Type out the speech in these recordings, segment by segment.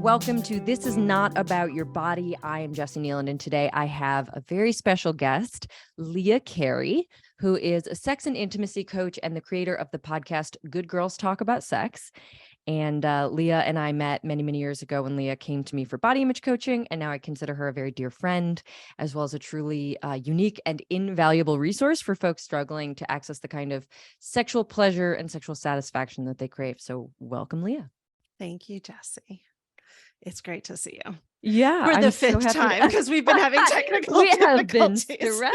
Welcome to This Is Not About Your Body. I am Jessie Nealand, and today I have a very special guest, Leah Carey, who is a sex and intimacy coach and the creator of the podcast Good Girls Talk About Sex. And Leah and I met many, many years ago when Leah came to me for body image coaching, and now I consider her a very dear friend, as well as a truly unique and invaluable resource for folks struggling to access the kind of sexual pleasure and sexual satisfaction that they crave. So welcome, Leah. Thank you, Jessie. It's great to see you. Yeah. For the I'm fifth so time, because we've been having technical we have been difficulties. struggling.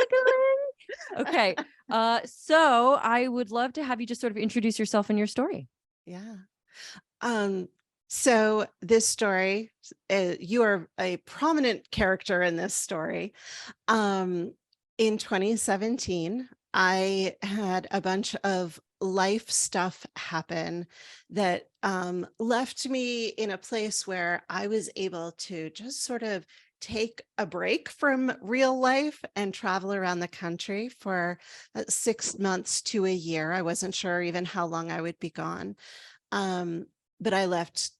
Okay. So I would love to have you just sort of introduce yourself and your story. Yeah. So this story, you are a prominent character in this story. In 2017, I had a bunch of life stuff happen that left me in a place where I was able to just sort of take a break from real life and travel around the country for 6 months to a year. I wasn't sure even how long I would be gone. But I left,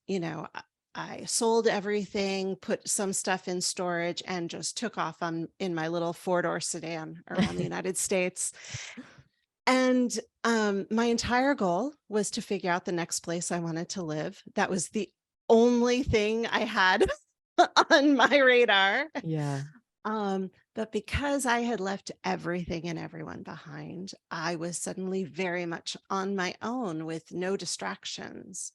I sold everything, put some stuff in storage, and just took off in my little 4-door sedan around the United States. And my entire goal was to figure out the next place I wanted to live. That was the only thing I had on my radar. Yeah. But because I had left everything and everyone behind, I was suddenly very much on my own with no distractions.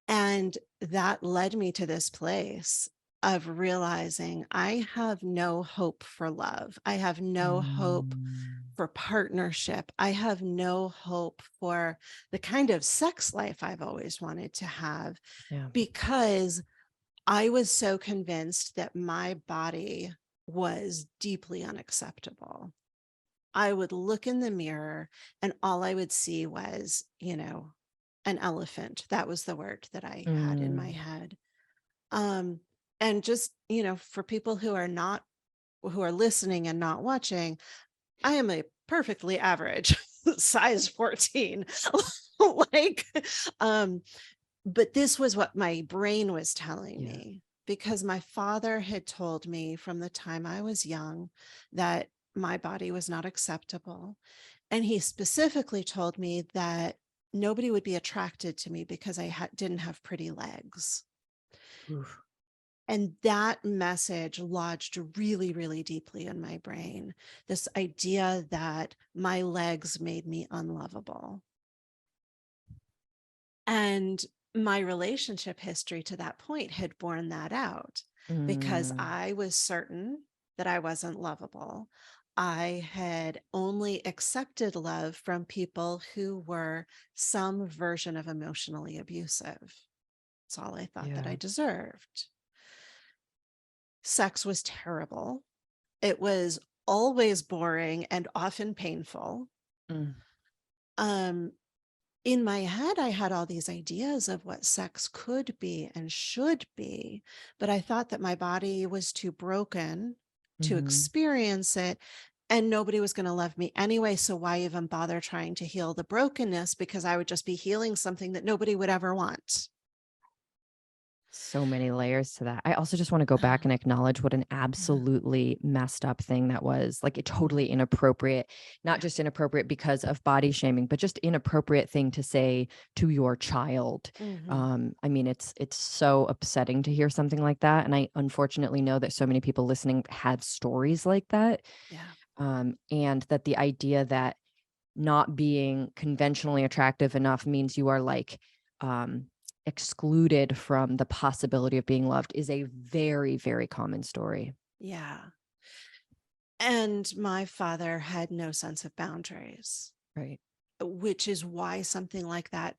And that led me to this place of realizing I have no hope for love. I have no hope for partnership. I have no hope for the kind of sex life I've always wanted to have, because I was so convinced that my body was deeply unacceptable. I would look in the mirror and all I would see was, an elephant. That was the word that I had in my head. And just, for people who are listening and not watching, I am a perfectly average size 14. But this was what my brain was telling me, because my father had told me from the time I was young that my body was not acceptable. And he specifically told me that nobody would be attracted to me because I didn't have pretty legs. Oof. And that message lodged really, really deeply in my brain. This idea that my legs made me unlovable. And my relationship history to that point had borne that out, because I was certain that I wasn't lovable. I had only accepted love from people who were some version of emotionally abusive. That's all I thought that I deserved. Sex was terrible. It was always boring and often painful. In my head, I had all these ideas of what sex could be and should be, but I thought that my body was too broken to experience it, and nobody was going to love me anyway. So why even bother trying to heal the brokenness? Because I would just be healing something that nobody would ever want. So many layers to that. I also just want to go back and acknowledge what an absolutely messed up thing that was. Like, it totally inappropriate, not just inappropriate because of body shaming, but just inappropriate thing to say to your child. I mean, it's so upsetting to hear something like that. And I unfortunately know that so many people listening have stories like that. And that the idea that not being conventionally attractive enough means you are like, excluded from the possibility of being loved is a very, very common story. Yeah. And my father had no sense of boundaries. Right. Which is why something like that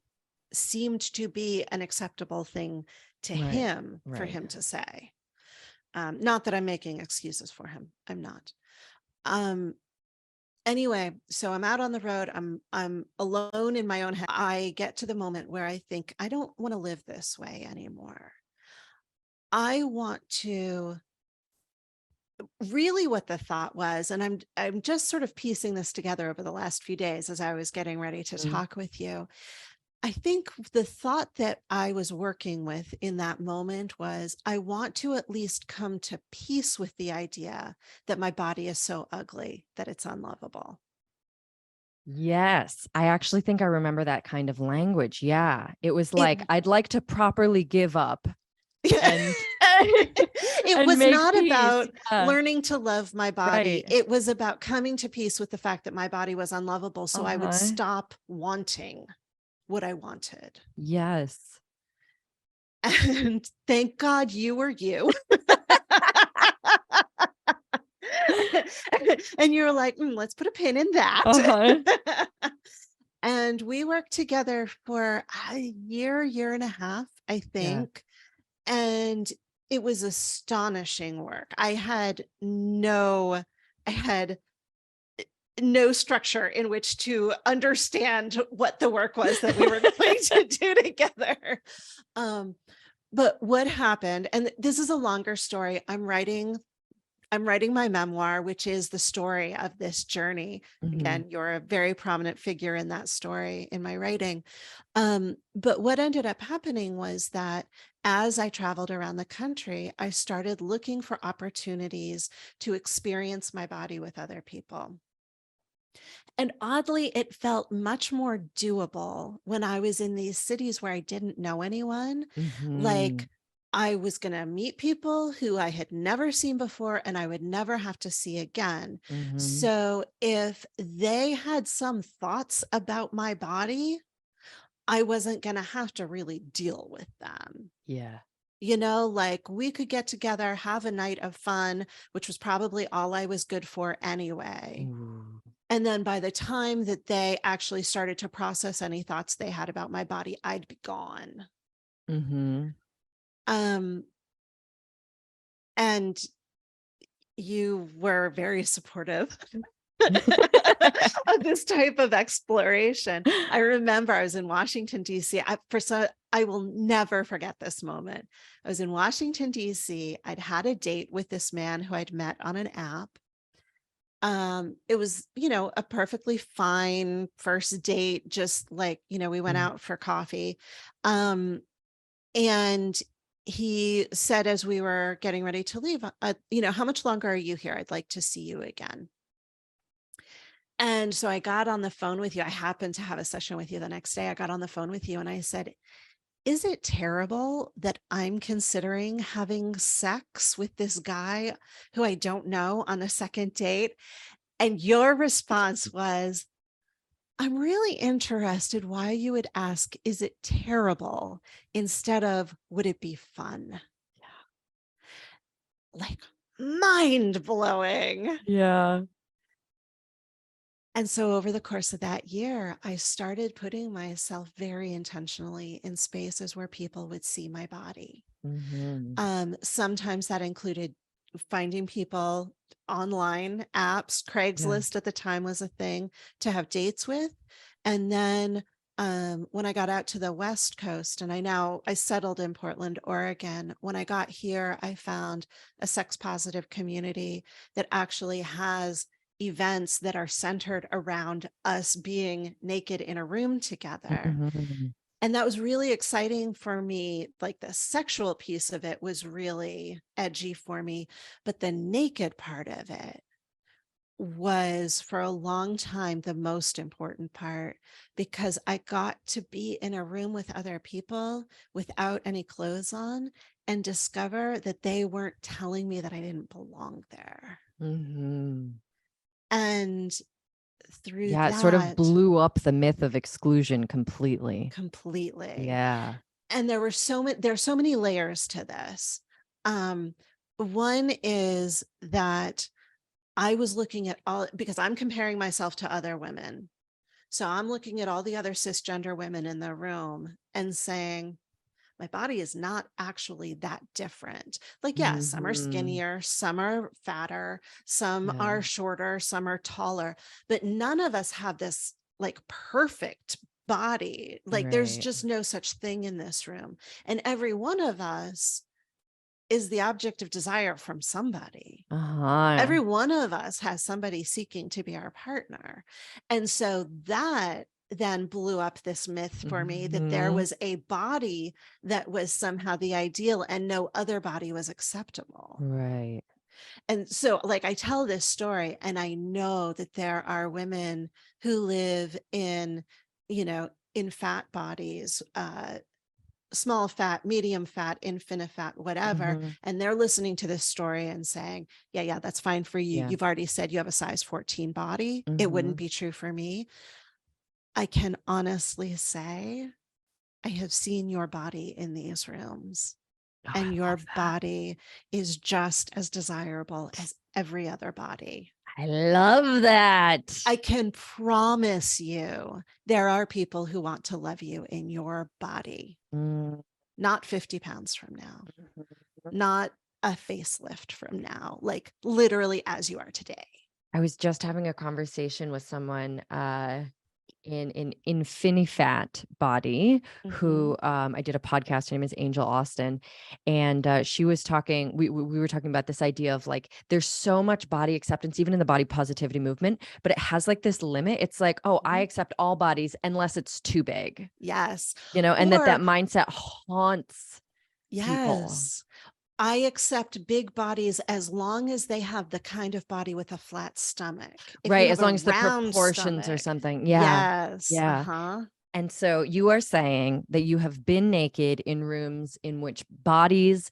seemed to be an acceptable thing to him, for him to say. Not that I'm making excuses for him. I'm not. Anyway, so I'm out on the road. I'm alone in my own head. I get to the moment where I think, I don't want to live this way anymore. I want to really, what the thought was, and I'm just sort of piecing this together over the last few days as I was getting ready to talk with you. I think the thought that I was working with in that moment was, I want to at least come to peace with the idea that my body is so ugly that it's unlovable. Yes, I actually think I remember that kind of language. Yeah. It was It like, I'd like to properly give up and it and was make not peace. about Yeah. learning to love my body. Right. It was about coming to peace with the fact that my body was unlovable, so I would Uh-huh. stop wanting what I wanted. Yes. And thank God you were you. And you're like, let's put a pin in that. Uh-huh. And we worked together for a year and a half, I Yeah. think. And it was astonishing work. I had no structure in which to understand what the work was that we were going to do together. Um, but what happened, and this is a longer story. I'm writing my memoir, which is the story of this journey. Mhm. Again, you're a very prominent figure in that story in my writing. But what ended up happening was that as I traveled around the country, I started looking for opportunities to experience my body with other people. And oddly, it felt much more doable when I was in these cities where I didn't know anyone. Mhm. Like, I was going to meet people who I had never seen before and I would never have to see again. Mhm. So if they had some thoughts about my body, I wasn't going to have to really deal with them. Yeah. Like, we could get together, have a night of fun, which was probably all I was good for anyway. Ooh. And then by the time that they actually started to process any thoughts they had about my body, I'd be gone. Mhm. Um, and you were very supportive of this type of exploration. I remember I was in Washington, D.C. I will never forget this moment. I was in Washington, D.C. I'd had a date with this man who I'd met on an app. It was, a perfectly fine first date, just like, we went Mm. out for coffee. Um, and he said, as we were getting ready to leave, how much longer are you here? I'd like to see you again. And so I got on the phone with you. I happened to have a session with you the next day. I got on the phone with you and I said, is it terrible that I'm considering having sex with this guy who I don't know on a second date? And your response was, I'm really interested why you would ask, is it terrible instead of, would it be fun? Like, mind blowing. Yeah. And so over the course of that year, I started putting myself very intentionally in spaces where people would see my body. Mhm. Sometimes that included finding people online, apps. Yeah. Craigslist at the time was a thing to have dates with. And then when I got out to the West Coast, and I settled in Portland, Oregon. When I got here, I found a sex positive community that actually has events that are centered around us being naked in a room together. Mhm. And that was really exciting for me. Like, the sexual piece of it was really edgy for me, but the naked part of it was for a long time the most important part, because I got to be in a room with other people without any clothes on and discover that they weren't telling me that I didn't belong there. Mhm. And through Yeah, it sort of that, blew up the myth of exclusion completely. completely. Yeah. And there's so many layers to this. Um, One is that I was looking at all, because I'm comparing myself to other women. So I'm looking at all the other cisgender women in the room and saying, my body is not actually that different. Like, yes, some are Mhm. skinnier, some are fatter, some Yeah. are shorter, some are taller, but none of us have this like perfect body. Like, there's Right. just no such thing in this room. And every one of us is the object of desire from somebody. Uh-huh. Every one of us has somebody seeking to be our partner. And so that then blew up this myth for me that there Mhm. was a body that was somehow the ideal and no other body was acceptable. Right. And so, like, I tell this story, and I know that there are women who live in, in fat bodies, small fat, medium fat, infinite fat, whatever. Mhm. And they're listening to this story and saying, yeah, that's fine for you. Yeah. You've already said you have a size 14 body. It wouldn't Mhm. be true for me. I can honestly say, I have seen your body in these rooms, Oh, I and your love that. body is just as desirable as every other body. I love that. I can promise you there are people who want to love you in your body, Mm, not 50 pounds from now, mhm. not a facelift from now, like literally as you are today. I was just having a conversation with someone in an InfiniFat body Mhm. who I did a podcast. Her name is Angel Austin, and she was talking. We were talking about this idea of like there's so much body acceptance, even in the body positivity movement, but it has like this limit. It's like, oh, I Mhm. accept all bodies unless it's too big, Yes. and that Or, mindset haunts people. yes, I accept big bodies as long as they have the kind of body with a flat stomach. If you Right, have as a long as the round proportions or stomach, something. Yeah. yes, Yeah. uh-huh. And so you are saying that you have been naked in rooms in which bodies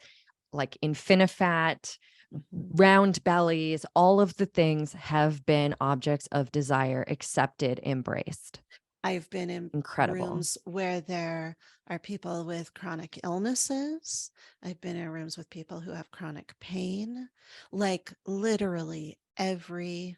like infinifat, Mhm. round bellies, all of the things have been objects of desire, accepted, embraced. I've been in Incredible. rooms where there are people with chronic illnesses. I've been in rooms with people who have chronic pain, like literally Yeah. every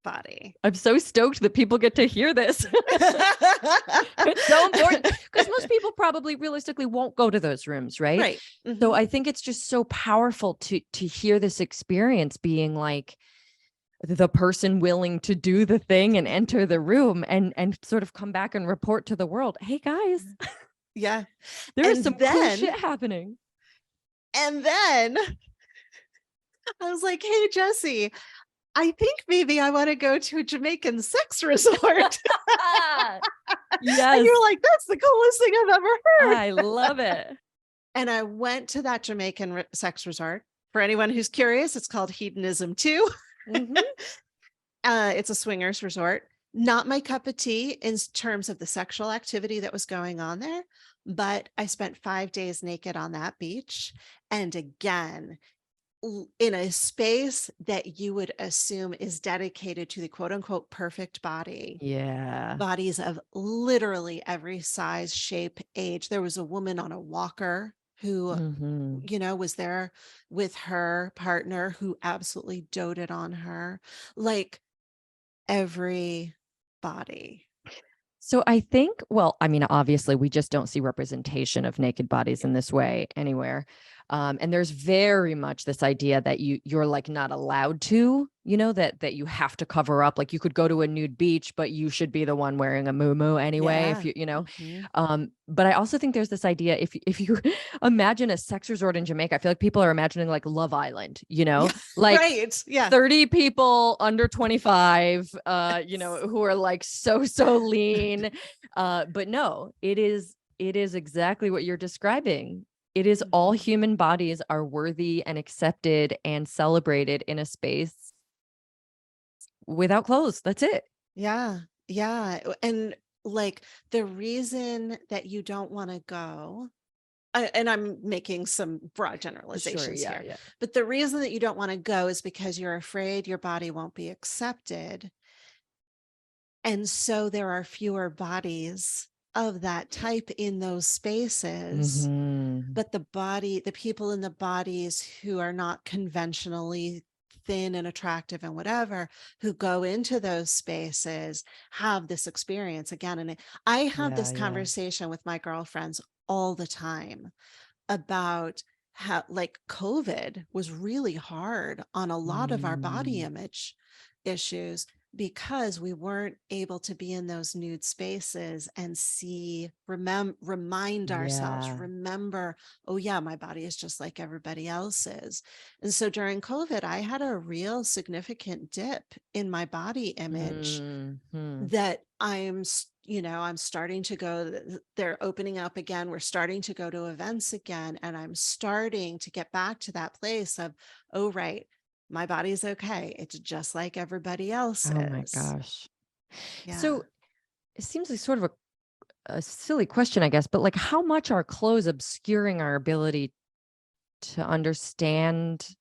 body. I'm so stoked that people get to hear this. It's so important because most people probably realistically won't go to those rooms, right? Right. So Mhm. I think it's just so powerful to hear this experience being like the person willing to do the thing and enter the room and sort of come back and report to the world, hey guys, Yeah. there is And some cool then, shit happening. and then I was like, hey, Jesse, I think maybe I want to go to a Jamaican sex resort. Ah, And yes, you're like, that's the coolest thing I've ever heard. I love it. And I went to that Jamaican sex resort. For anyone who's curious, it's called Hedonism 2. Mhm. It's a swingers resort. Not my cup of tea in terms of the sexual activity that was going on there, but I spent 5 days naked on that beach. And again, in a space that you would assume is dedicated to the quote unquote perfect body, Yeah. bodies of literally every size, shape, age. There was a woman on a walker who, Mhm. was there with her partner who absolutely doted on her. Like every body. So I think, well, I mean, obviously, we just don't see representation of naked bodies in this way anywhere. And there's very much this idea that you're like not allowed to, that you have to cover up. Like you could go to a nude beach, but you should be the one wearing a muumuu anyway. If Yeah. you. Mhm. But I also think there's this idea if you imagine a sex resort in Jamaica, I feel like people are imagining like Love Island, Yeah. like Right. Yeah. 30 people under 25 who are like so lean, but no, it is exactly what you're describing. It is all Mhm. human bodies are worthy and accepted and celebrated in a space without clothes. That's it. Yeah. Yeah. And like the reason that you don't want to go, and I'm making some broad Sure, generalizations yeah, here, yeah. but the reason that you don't want to go is because you're afraid your body won't be accepted. And so there are fewer bodies of that type in those spaces. Mhm. But the people in the bodies who are not conventionally thin and attractive and whatever, who go into those spaces, have this experience again. And I have Yeah, this yeah. conversation with my girlfriends all the time about how, like, COVID was really hard on a lot of our body Mm. image issues because we weren't able to be in those nude spaces and see, remind ourselves, Yeah. remember, oh yeah, my body is just like everybody else's. And so during COVID, I had a real significant dip in my body image Hmm. that I'm starting to go, they're opening up again. We're starting to go to events again. And I'm starting to get back to that place of, oh, right, my body's okay. It's just like everybody Oh my else's. gosh. Yeah. So it seems like sort of a silly question, I guess, but like how much are clothes obscuring our ability to understand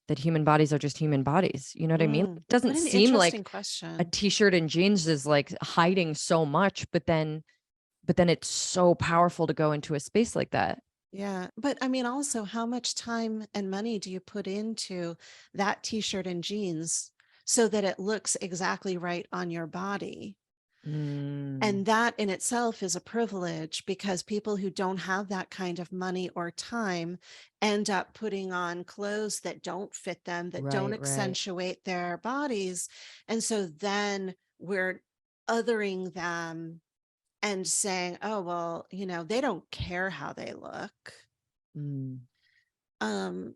that human bodies are just human bodies? You know what I mean? It What doesn't an seem like interesting a question. t-shirt and jeans is like hiding so much, but then it's so powerful to go into a space like that. Yeah. But I mean, also, how much time and money do you put into that t-shirt and jeans so that it looks exactly right on your body? Mm, And that in itself is a privilege, because people who don't have that kind of money or time end up putting on clothes that don't fit them, that don't right, right. accentuate their bodies. And so then we're othering them and saying, oh, well, they don't care how they look. Mm, Um,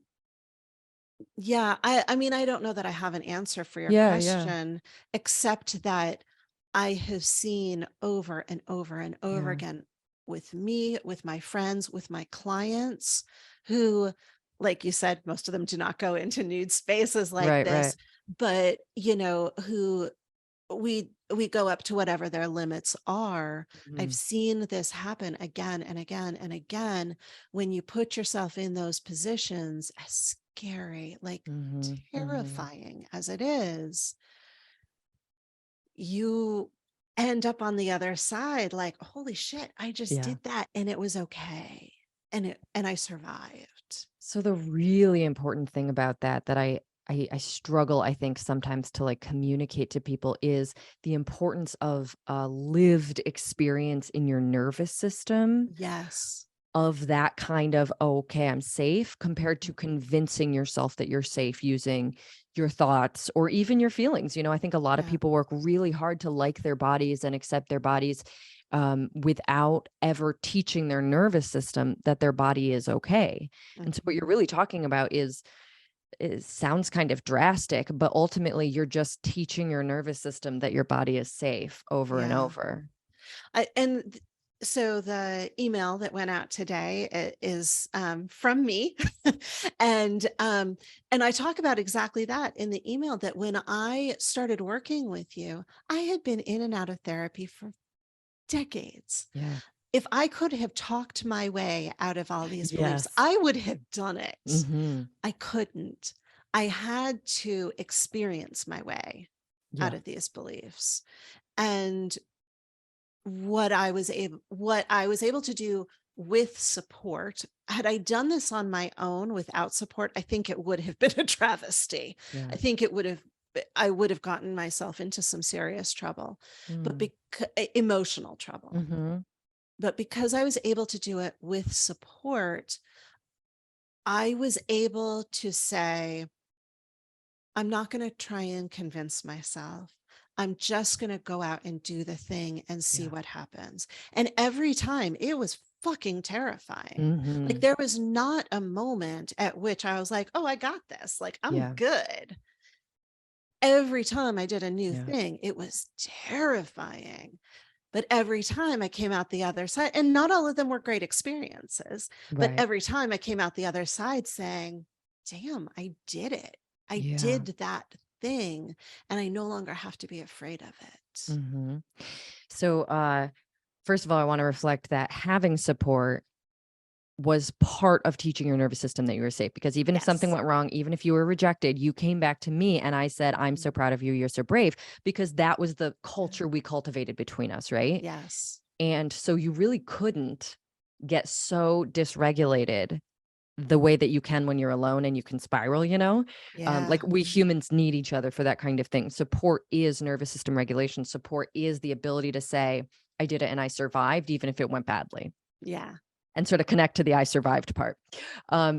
Yeah, I mean, I don't know that I have an answer for your yeah, yeah, question, except that I have seen over and over and over yeah. again, with me, with my friends, with my clients, who, like you said, most of them do not go into nude spaces like Right, right. this, but who we go up to whatever their limits are. I've Mhm, seen this happen again and again and again. When you put yourself in those positions, as scary, like mhm, mhm. terrifying as it is, you end up on the other side like, holy shit, I just Yeah. did that and it was okay. And I survived. So the really important thing about that I struggle, I think, sometimes to like communicate to people is the importance of a lived experience in your nervous system Yes. of that kind of, "Oh, okay, I'm safe," compared to convincing yourself that you're safe using your thoughts or even your feelings. I think a lot of Yeah. people work really hard to like their bodies and accept their bodies, without ever teaching their nervous system that their body is okay. And so what you're Mhm. really talking about is sounds kind of drastic, but ultimately you're just teaching your nervous system that your body is safe over and Yeah. over. So the email that went out today is from me, and I talk about exactly that in the email. That when I started working with you, I had been in and out of therapy for decades. Yeah. If I could have talked my way out of all these beliefs, Yes. I would have done it. Mhm. I couldn't. I had to experience my way out Yeah. of these beliefs. And what I was able to do with support, had I done this on my own without support, I think it would have been a travesty. Yeah. I think it would have I would have gotten myself into some serious trouble, but Mm. emotional trouble. Mhm. But because I was able to do it with support, I was able to say, I'm not going to try and convince myself. I'm just going to go out and do the thing and see Yeah. what happens. And every time it was fucking terrifying. Like, Mhm. there was not a moment at which I was like, oh, I got this. Like, I'm Yeah. good. Every time I did a new Yeah. thing, it was terrifying. But every time I came out the other side, and not all of them were great experiences, but Right. every time I came out the other side saying, damn, I did it. I Yeah. did that thing, and I no longer have to be afraid of it. Mhm. So, first of all, I want to reflect that having support was part of teaching your nervous system that you were safe, because even if something Yes. went wrong, even if you were rejected, you came back to me and I said, "I'm Mhm. so proud of you. You're so brave," because that was the culture we cultivated between us, right? Yes. And so you really couldn't get so dysregulated the way that you can when you're alone and you can spiral, like Yeah. we humans need each other for that kind of thing. Support is nervous system regulation. Support is the ability to say, I did it and I survived, even if it went badly, Yeah. and sort of connect to the I survived part.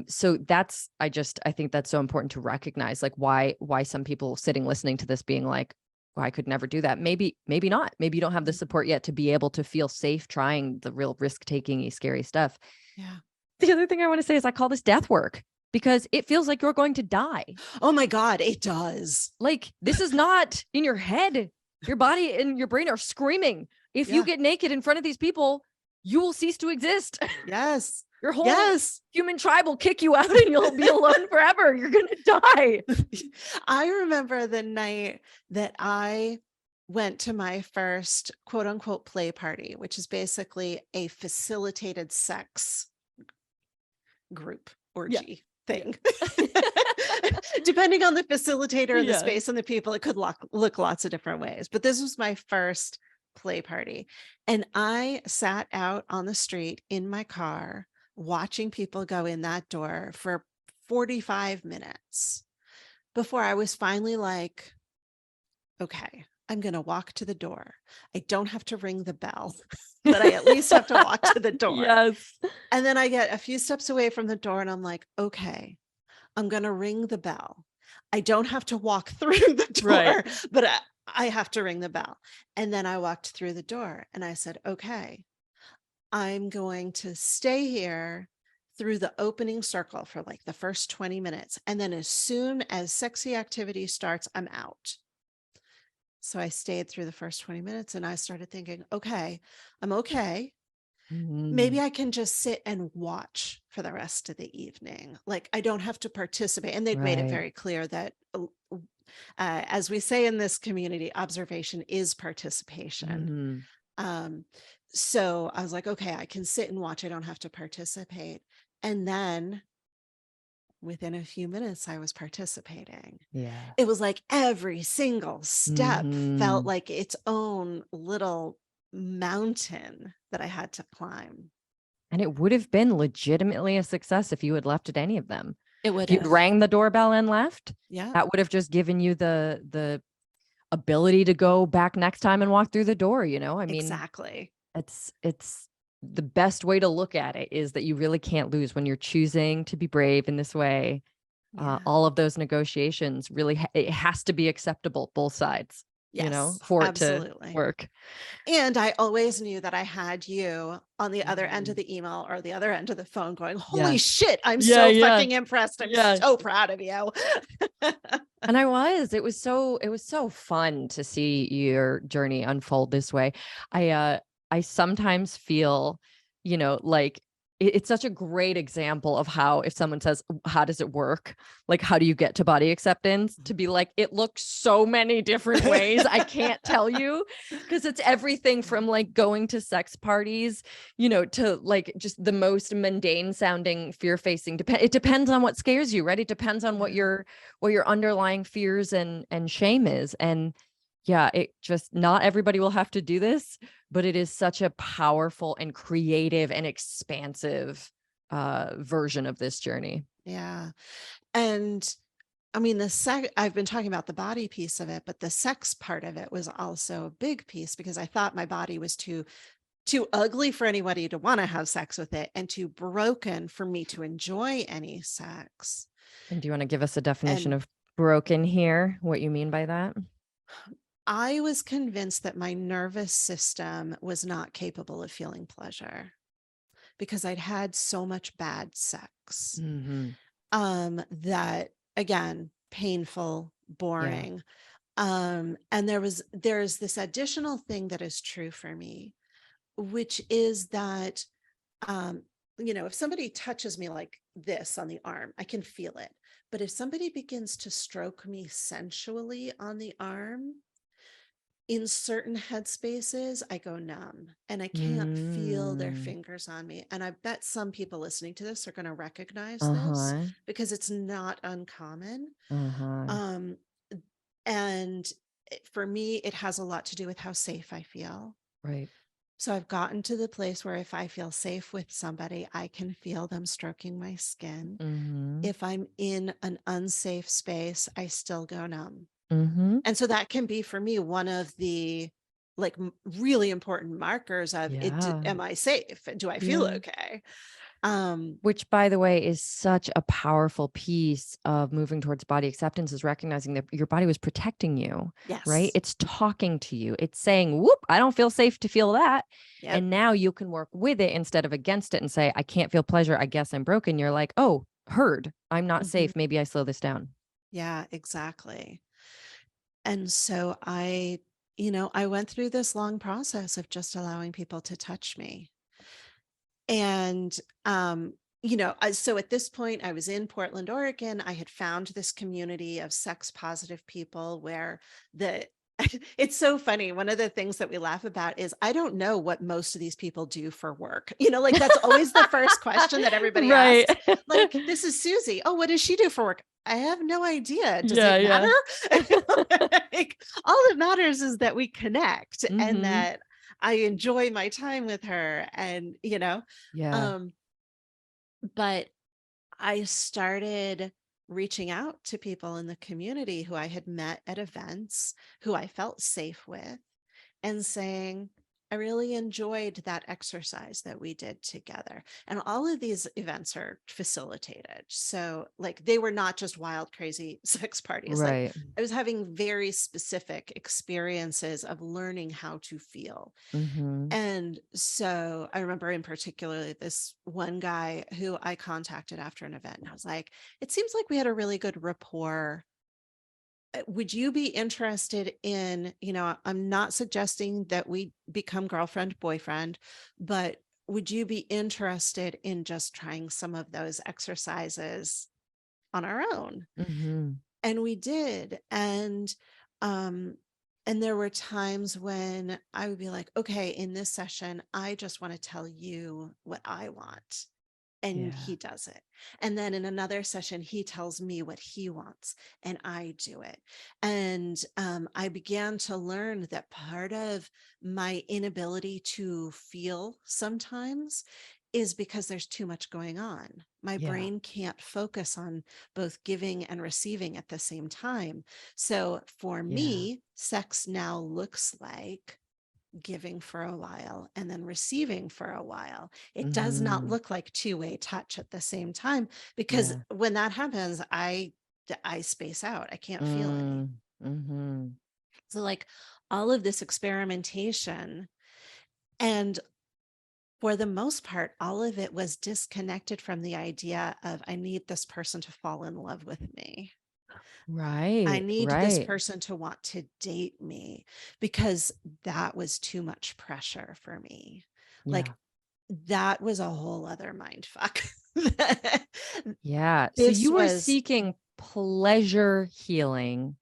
So I think that's so important to recognize, like why some people sitting listening to this being like, well, I could never do that. Maybe not. Maybe you don't have the support yet to be able to feel safe trying the real risk-taking, scary stuff. Yeah. The other thing I want to say is I call this death work because it feels like you're going to die. Oh my God, it does. Like, this is not in your head. Your body and your brain are screaming. If you get naked in front of these people, you will cease to exist. Yes. Your whole human tribe will kick you out and you'll be alone forever. You're going to die. I remember the night that I went to my first quote unquote play party, which is basically a facilitated sex group orgy thing. Depending on the facilitator and the space and the people, it could look lots of different ways. But this was my first play party. And I sat out on the street in my car watching people go in that door for 45 minutes before I was finally like, okay, I'm going to walk to the door. I don't have to ring the bell, but I at least have to walk to the door. Yes. And then I get a few steps away from the door and I'm like, okay, I'm going to ring the bell. I don't have to walk through the door, but I have to ring the bell. And then I walked through the door and I said, okay, I'm going to stay here through the opening circle for like the first 20 minutes. And then as soon as sexy activity starts, I'm out. So I stayed through the first 20 minutes and I started thinking, okay, I'm okay. Maybe I can just sit and watch for the rest of the evening. Like I don't have to participate. And they'd made it very clear that, as we say in this community, observation is participation. So I was like, okay, I can sit and watch. I don't have to participate. And then within a few minutes, I was participating. Yeah. It was like every single step felt like its own little mountain that I had to climb. And it would have been legitimately a success if you had left at any of them. It would if you'd rang the doorbell and left. Yeah. That would have just given you the ability to go back next time and walk through the door, you know? I mean, exactly. It's the best way to look at it is that you really can't lose when you're choosing to be brave in this way. All of those negotiations really, it has to be acceptable, both sides, you know, for it to work. And I always knew that I had you on the other end of the email or the other end of the phone going, holy shit, I'm so fucking impressed. I'm so proud of you. And it was so fun to see your journey unfold this way. I sometimes feel, you know, like it's such a great example of how, if someone says, how does it work? Like, how do you get to body acceptance? To be like, it looks so many different ways. I can't tell you, because it's everything from like going to sex parties, you know, to like just the most mundane sounding fear-facing. It depends on what scares you, right? It depends on what your underlying fears and shame is. And yeah, it just, not everybody will have to do this, but it is such a powerful and creative and expansive version of this journey. Yeah. And I mean, I've been talking about the body piece of it, but the sex part of it was also a big piece because I thought my body was too ugly for anybody to want to have sex with it and too broken for me to enjoy any sex. And do you want to give us a definition of broken here? What you mean by that? I was convinced that my nervous system was not capable of feeling pleasure because I'd had so much bad sex. That again, painful, boring. And there's this additional thing that is true for me, which is that, you know, if somebody touches me like this on the arm, I can feel it. But if somebody begins to stroke me sensually on the arm, in certain headspaces, I go numb and I can't feel their fingers on me. And I bet some people listening to this are going to recognize this because it's not uncommon. And for me, it has a lot to do with how safe I feel. Right. So I've gotten to the place where if I feel safe with somebody, I can feel them stroking my skin. If I'm in an unsafe space, I still go numb. And so that can be for me one of the like really important markers of am I safe? Do I feel okay? Which, by the way, is such a powerful piece of moving towards body acceptance, is recognizing that your body was protecting you, right? Yes. It's talking to you. It's saying, whoop, I don't feel safe to feel that. Yep. And now you can work with it instead of against it and say, I can't feel pleasure. I guess I'm broken. You're like, oh, heard. I'm not Mhm. safe. Maybe I slow this down. Yeah, exactly. And so I went through this long process of just allowing people to touch me. And, so at this point, I was in Portland, Oregon. I had found this community of sex positive people where the it's so funny. One of the things that we laugh about is I don't know what most of these people do for work. Like that's always the first question that everybody Right. asks. Like, this is Susie. Oh, what does she do for work? I have no idea. Does Yeah, it yeah. matter? Like, all that matters is that we connect and Mm-hmm. that I enjoy my time with her. And, Yeah. um, but I started reaching out to people in the community who I had met at events, who I felt safe with, and saying, I really enjoyed that exercise that we did together. And all of these events are facilitated. So, like, they were not just wild, crazy sex parties. Like, Right. I was having very specific experiences of learning how to feel. Mm-hmm. And so I remember in particular this one guy who I contacted after an event, and I was like, it seems like we had a really good rapport. Would you be interested in, I'm not suggesting that we become girlfriend, boyfriend, but would you be interested in just trying some of those exercises on our own? Mm-hmm. And we did. Um, and there were times when I would be like, okay, in this session, I just want to tell you what I want. And Yeah. he does it. And then in another session, he tells me what he wants and I do it. And I began to learn that part of my inability to feel sometimes is because there's too much going on. My Yeah. brain can't focus on both giving and receiving at the same time. So for Yeah. me, sex now looks like giving for a while and then receiving for a while. It does not Mm-hmm. look like two-way touch at the same time, because Yeah. when that happens, I space out. I can't feel any. Mm-hmm. So, like, all of this experimentation, and for the most part, all of it was disconnected from the idea of I need this person to fall in love with me. I Right. need this Right. person to want to date me, because that was too much pressure for me. Like, Yeah. that was a whole other mind fuck. Yeah. So This you were was, seeking pleasure healing,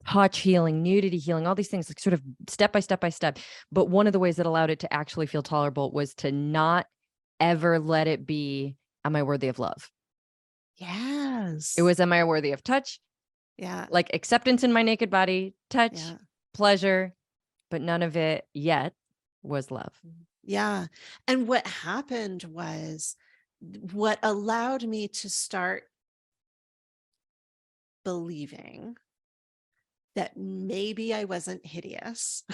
touch healing, nudity healing, all these things, like sort of step by step by step. But one of the ways that allowed it to actually feel tolerable was to not ever let it be, am I worthy of love? It yes. was, am I worthy of touch? Yeah. Like acceptance in my naked body, touch, Yeah. pleasure, but none of it yet was love. Yeah. And what happened was, what allowed me to start believing that maybe I wasn't hideous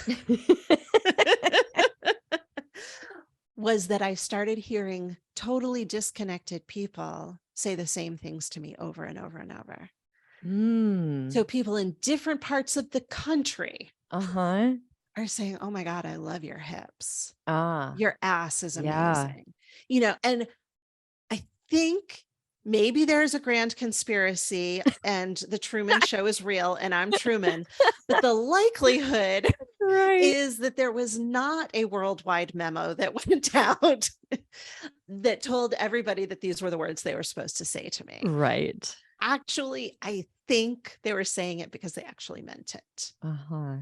was that I started hearing totally disconnected people say the same things to me over and over and over. Mm. So people in different parts of the country Uh-huh. are saying, "Oh my God, I love your hips. Ah, Your ass is yeah. amazing." And I think maybe there's a grand conspiracy and the Truman Show is real and I'm Truman, but the likelihood Right. is that there was not a worldwide memo that went out that told everybody that these were the words they were supposed to say to me. Right. Actually, I think they were saying it because they actually meant it. Uh-huh.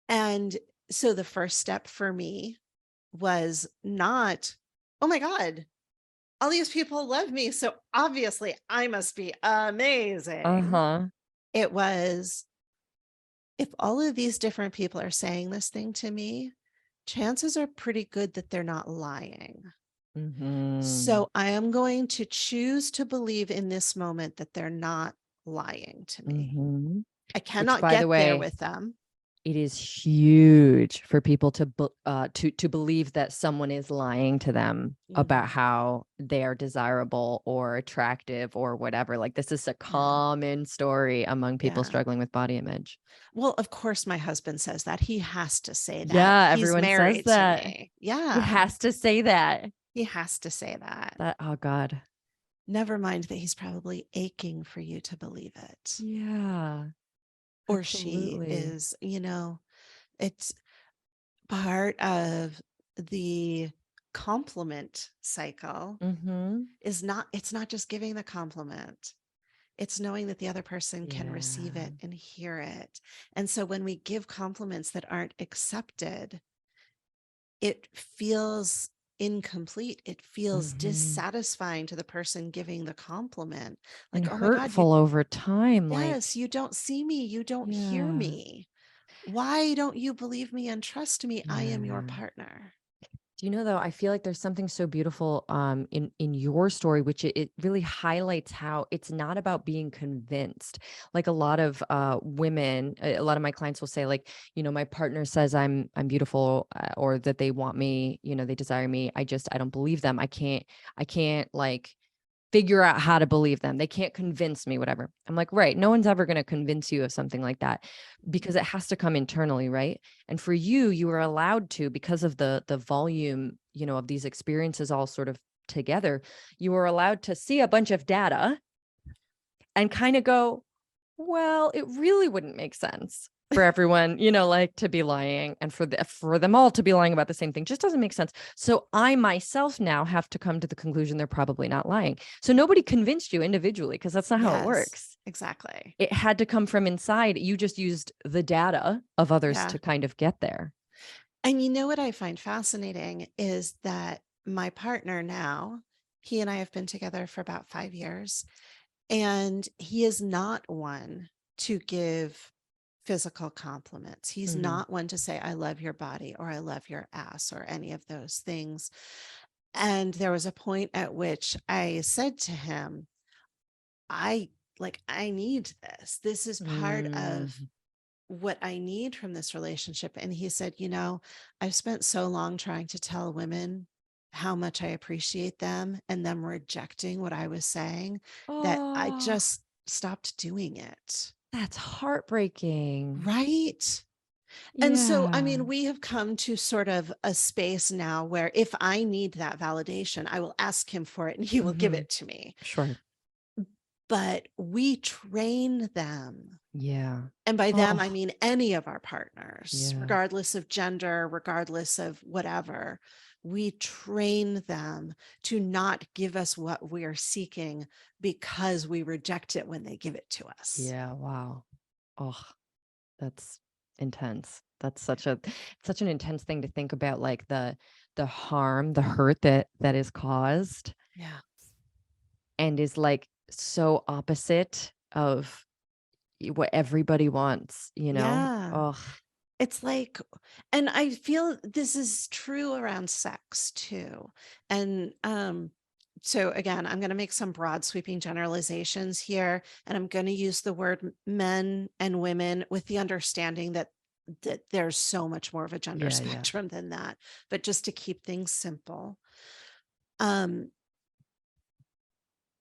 And so the first step for me was not, oh my God, all these people love me, so obviously I must be amazing. Uh-huh. It was, if all of these different people are saying this thing to me, chances are pretty good that they're not lying. Mm-hmm. So I am going to choose to believe in this moment that they're not lying to me. Mm-hmm. I Which, cannot by the get there way, with them. it is huge for people to believe that someone is lying to them about Mhm. how they are desirable or attractive or whatever. Like, this is a Yeah. common story among people Yeah. struggling with body image. Well, of course, my husband says that. He has to say that. Yeah, He's everyone says married to that. me. He Yeah. has to say that. He has to say that. Oh God. Never mind that he's probably aching for you to believe it. Yeah, Or she absolutely. is, it's part of the compliment cycle Mm-hmm. it's not just giving the compliment. It's knowing that the other person can receive Yeah. it and hear it. And so when we give compliments that aren't accepted, it feels incomplete. It feels Mm-hmm. dissatisfying to the person giving the compliment. And Like, oh my God, hurtful over time. yes, Like, you don't see me. You don't hear yeah. me. Why don't you believe me and trust me? I am your Yeah. partner. Do you know, though, I feel like there's something so beautiful in your story, which it really highlights how it's not about being convinced. Like, a lot of women, a lot of my clients will say, like, my partner says I'm beautiful, or that they want me, they desire me. I don't believe them. I can't like figure out how to believe them. They can't convince me, whatever. I'm like, right. No one's ever going to convince you of something like that, because it has to come internally, right? And for you, you were allowed to, because of the volume, of these experiences all sort of together, you were allowed to see a bunch of data and kind of go, well, it really wouldn't make sense for everyone, like, to be lying, and for them all to be lying about the same thing just doesn't make sense. So I myself now have to come to the conclusion they're probably not lying. So nobody convinced you individually, because that's not how it Yes, works. exactly. It had to come from inside. You just used the data of others Yeah. to kind of get there. And you know what I find fascinating is that my partner now, he and I have been together for about 5 years, and he is not one to give physical compliments. He's Mm-hmm. not one to say, I love your body or I love your ass or any of those things. And there was a point at which I said to him, I I need this. This is part of Mm. what I need from this relationship. And he said, I've spent so long trying to tell women how much I appreciate them and them rejecting what I was saying that I Oh, just stopped doing it. that's heartbreaking. Right. And so, I Yeah. mean, we have come to sort of a space now where if I need that validation, I will ask him for it and he will give Mm-hmm. it to me. Sure. But we train them. Yeah. And by them, I Oh, mean any of our partners, yeah. regardless of gender, regardless of whatever. We train them to not give us what we are seeking because we reject it when they give it to us. Yeah. Wow. Oh, that's intense. That's such an intense thing to think about, like the harm, the hurt that is caused, Yeah. and is like so opposite of what everybody wants. Yeah. Oh, It's like, and I feel this is true around sex too. And so again, I'm going to make some broad sweeping generalizations here, and I'm going to use the word men and women with the understanding that there's so much more of a gender yeah, yeah. spectrum than that. But just to keep things simple, um,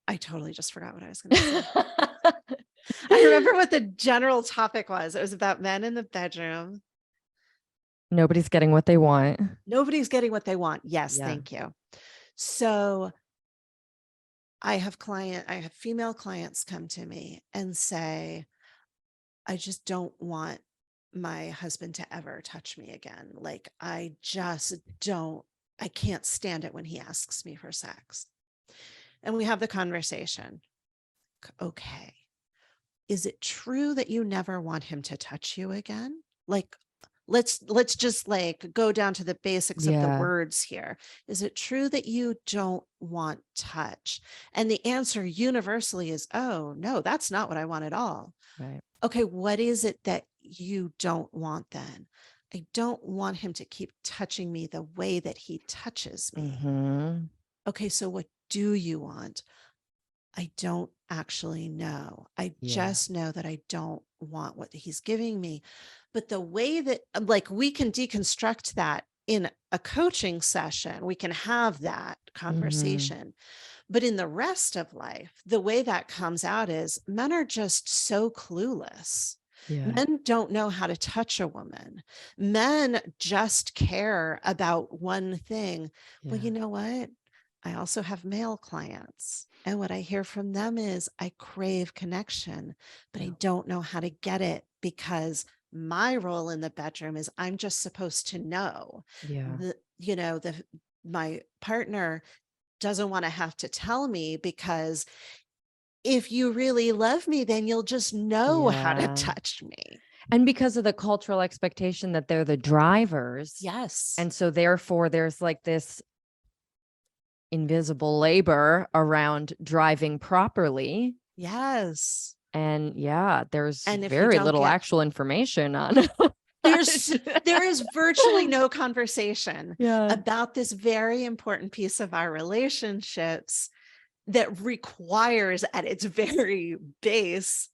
I totally just forgot what I was going to say. I remember what the general topic was. It was about men in the bedroom. Nobody's getting what they want. Nobody's getting what they want. Yes, Yeah. thank you. So I have female clients come to me and say, I just don't want my husband to ever touch me again. Like, I just don't, I can't stand it when he asks me for sex. And we have the conversation. Okay. Is it true that you never want him to touch you again? Like, let's just like go down to the basics of the Yeah. words here. Is it true that you don't want touch? And the answer universally is, oh no, that's not what I want at all. Right. Okay, what is it that you don't want then? I don't want him to keep touching me the way that he touches me. Mm-hmm. Okay, so what do you want? I don't actually know. I Yeah. just know that I don't want what he's giving me. But the way that, like, we can deconstruct that in a coaching session, we can have that Mhm. conversation. But in the rest of life, the way that comes out is men are just so clueless. Yeah. Men don't know how to touch a woman. Men just care about one thing. Well, you Yeah. know what? I also have male clients. And what I hear from them is I crave connection, but I Yeah. don't know how to get it because my role in the bedroom is I'm just supposed to know. Yeah. My partner doesn't want to have to tell me because if you really love me, then you'll just know how to Yeah. touch me. And because of the cultural expectation that they're the drivers, Yes. and so therefore there's like this invisible labor around driving properly. Yes. And yeah, there's And if you very don't little get actual information on there's there is virtually no conversation Yeah. about this very important piece of our relationships that requires at its very base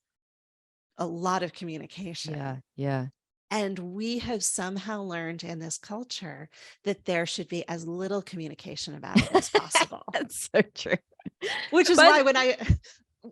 a lot of Yeah. communication. Yeah. And we have somehow learned in this culture that there should be as little communication about it as possible. That's so true. Which is But why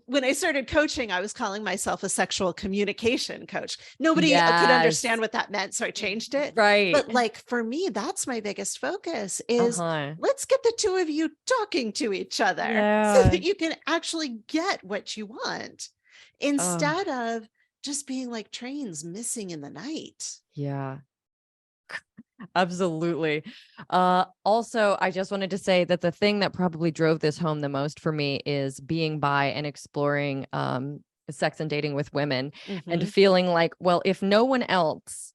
when I started coaching, I was calling myself a sexual communication coach. Nobody could understand yes. what that meant, so I changed it. Right. But like for me, that's my biggest focus is Uh-huh. let's get the two of you talking to each other so Yeah. that you can actually get what you want Oh, instead of just being like trains missing in the night. yeah. Absolutely. Also, I just wanted to say that the thing that probably drove this home the most for me is being bi and exploring sex and dating with women and Mhm. feeling like, well, if no one else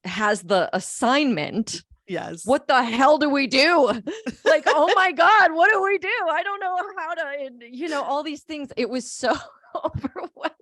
has the assignment, Yes. what the hell do we do? Like, oh my God, what do we do? I don't know how to, all these things. It was so overwhelming.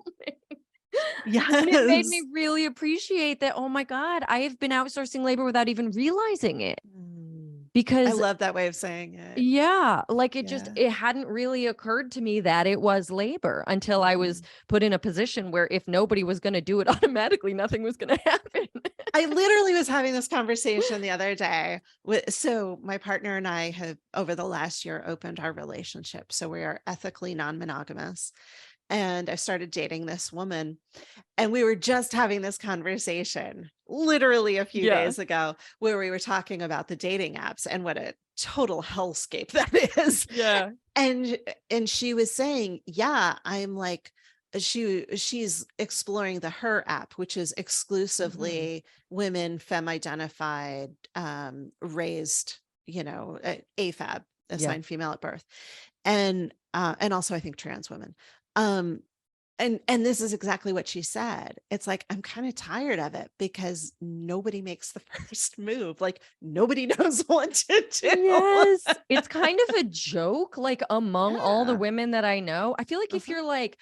And it made me Yes. really appreciate that, oh my God, I have been outsourcing labor without even realizing it. Mm. I Because love that way of saying it. yeah, like Yeah. it hadn't really occurred to me that it was labor until I was Mhm. put in a position where if nobody was going to do it automatically, nothing was going to happen. I literally was having this conversation the other day so my partner and I have over the last year opened our relationship. So we are ethically non-monogamous. And I started dating this woman and we were just having this conversation literally a few Yeah. days ago where we were talking about the dating apps and what a total hellscape that is. Yeah. And she was saying, yeah, I'm like she's exploring the Her app, which is Mhm. exclusively women, femme identified, raised, AFAB, Yeah. assigned female at birth. And also I think trans women. Um and this is exactly what she said. It's like, I'm kind of tired of it because nobody makes the first move. Like nobody knows what to do. Yes. It's kind of a joke, like among all the Yeah. women that I know. I feel like if Uh-huh. you're like,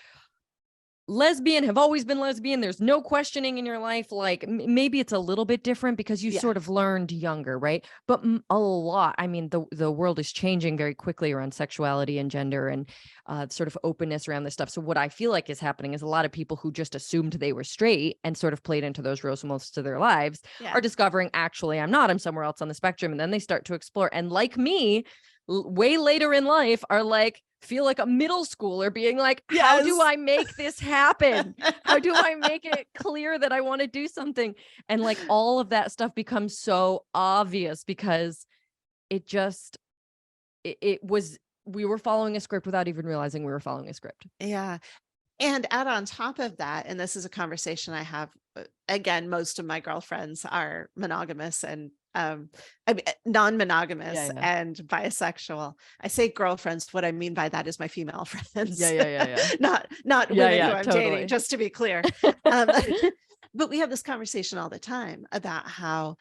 lesbian, have always been lesbian, there's no questioning in your life, like maybe it's a little bit different because you Yeah. sort of learned younger, right? But a lot, I mean, the world is changing very quickly around sexuality and gender and sort of openness around this stuff. So what I feel like is happening is a lot of people who just assumed they were straight and sort of played into those roles most of their lives Yeah. are discovering, actually I'm not, I'm somewhere else on the spectrum, and then they start to explore, and like me, way later in life are like, feel like a middle schooler being like, how do Yes. I make this happen? How do I make it clear that I want to do something? And like all of that stuff becomes so obvious because it just, it was, we were following a script without even realizing we were following a script. Yeah. And add on top of that, and this is a conversation I have, again, most of my girlfriends are monogamous and I mean, Yeah. non-monogamous Yeah. and bisexual. I say girlfriends. What I mean by that is my female Yeah. friends, Yeah. Yeah. Yeah. not Yeah. women who Yeah. I'm dating, Totally. just to be clear. Um, but we have this conversation all the time about how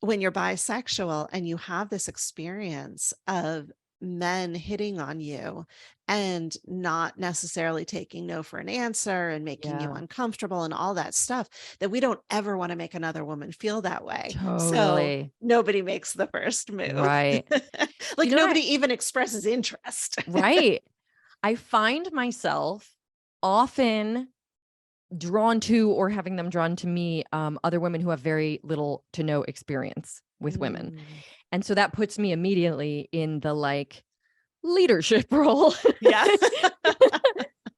when you're bisexual and you have this experience of men hitting on you and not necessarily taking no for an answer and making you Yeah. uncomfortable and all that stuff, that we don't ever want to make another woman feel that way. So Totally. nobody makes the first move. Right. Like You know what nobody even expresses interest. right. I find myself often drawn to, or having them drawn to me, other women who have very little to no experience with women. Mm. And so that puts me immediately in the like leadership role. Yeah.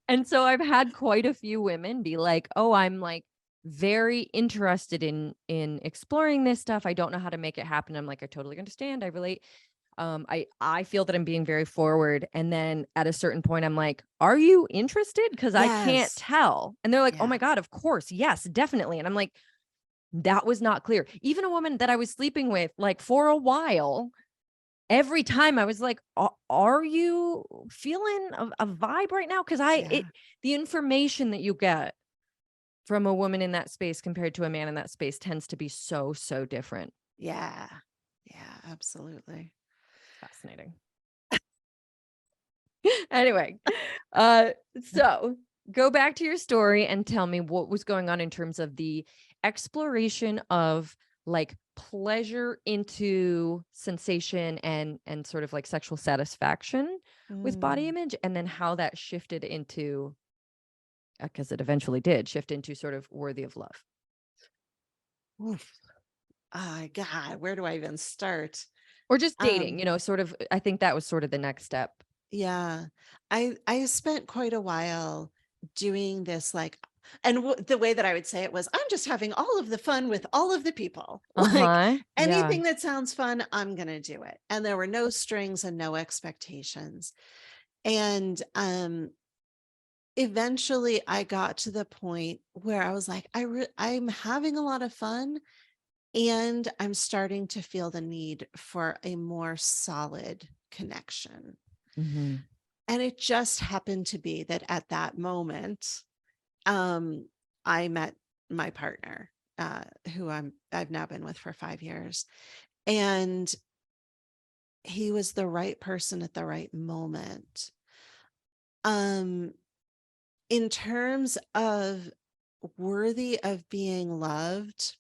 And so I've had quite a few women be like, "Oh, I'm like very interested in exploring this stuff. I don't know how to make it happen." I'm like, "I totally understand. I relate." I feel that I'm being very forward, and then at a certain point I'm like, "Are you interested? Because I can't Yes. tell." And they're like, "Oh Yeah. my God, of course. Yes, definitely." And I'm like, "That was not clear." Even a woman that I was sleeping with like for a while, every time I was like, Are you feeling a vibe right now?" Because Yeah. the information that you get from a woman in that space compared to a man in that space tends to be so, so different. Yeah. Yeah, absolutely. It's fascinating. Anyway, uh, so go back to your story and tell me what was going on in terms of the exploration of like pleasure into sensation and sort of like sexual satisfaction with body Mm. image, and then how that shifted into, because it eventually did shift into sort of worthy of love, Oof. Oh God, where do I even start? or just dating, Um, sort of. I think that was sort of the next step. yeah. I spent quite a while doing this like and the way that I would say it was, I'm just having all of the fun with all of the people. Like Uh-huh. Yeah. anything that sounds fun, I'm going to do it. And there were no strings and no expectations. And eventually I got to the point where I was like, I'm having a lot of fun and I'm starting to feel the need for a more solid connection. Mhm. And it just happened to be that at that moment, um, I met my partner, who I've now been with for 5 years, and he was the right person at the right moment. Um, in terms of worthy of being loved,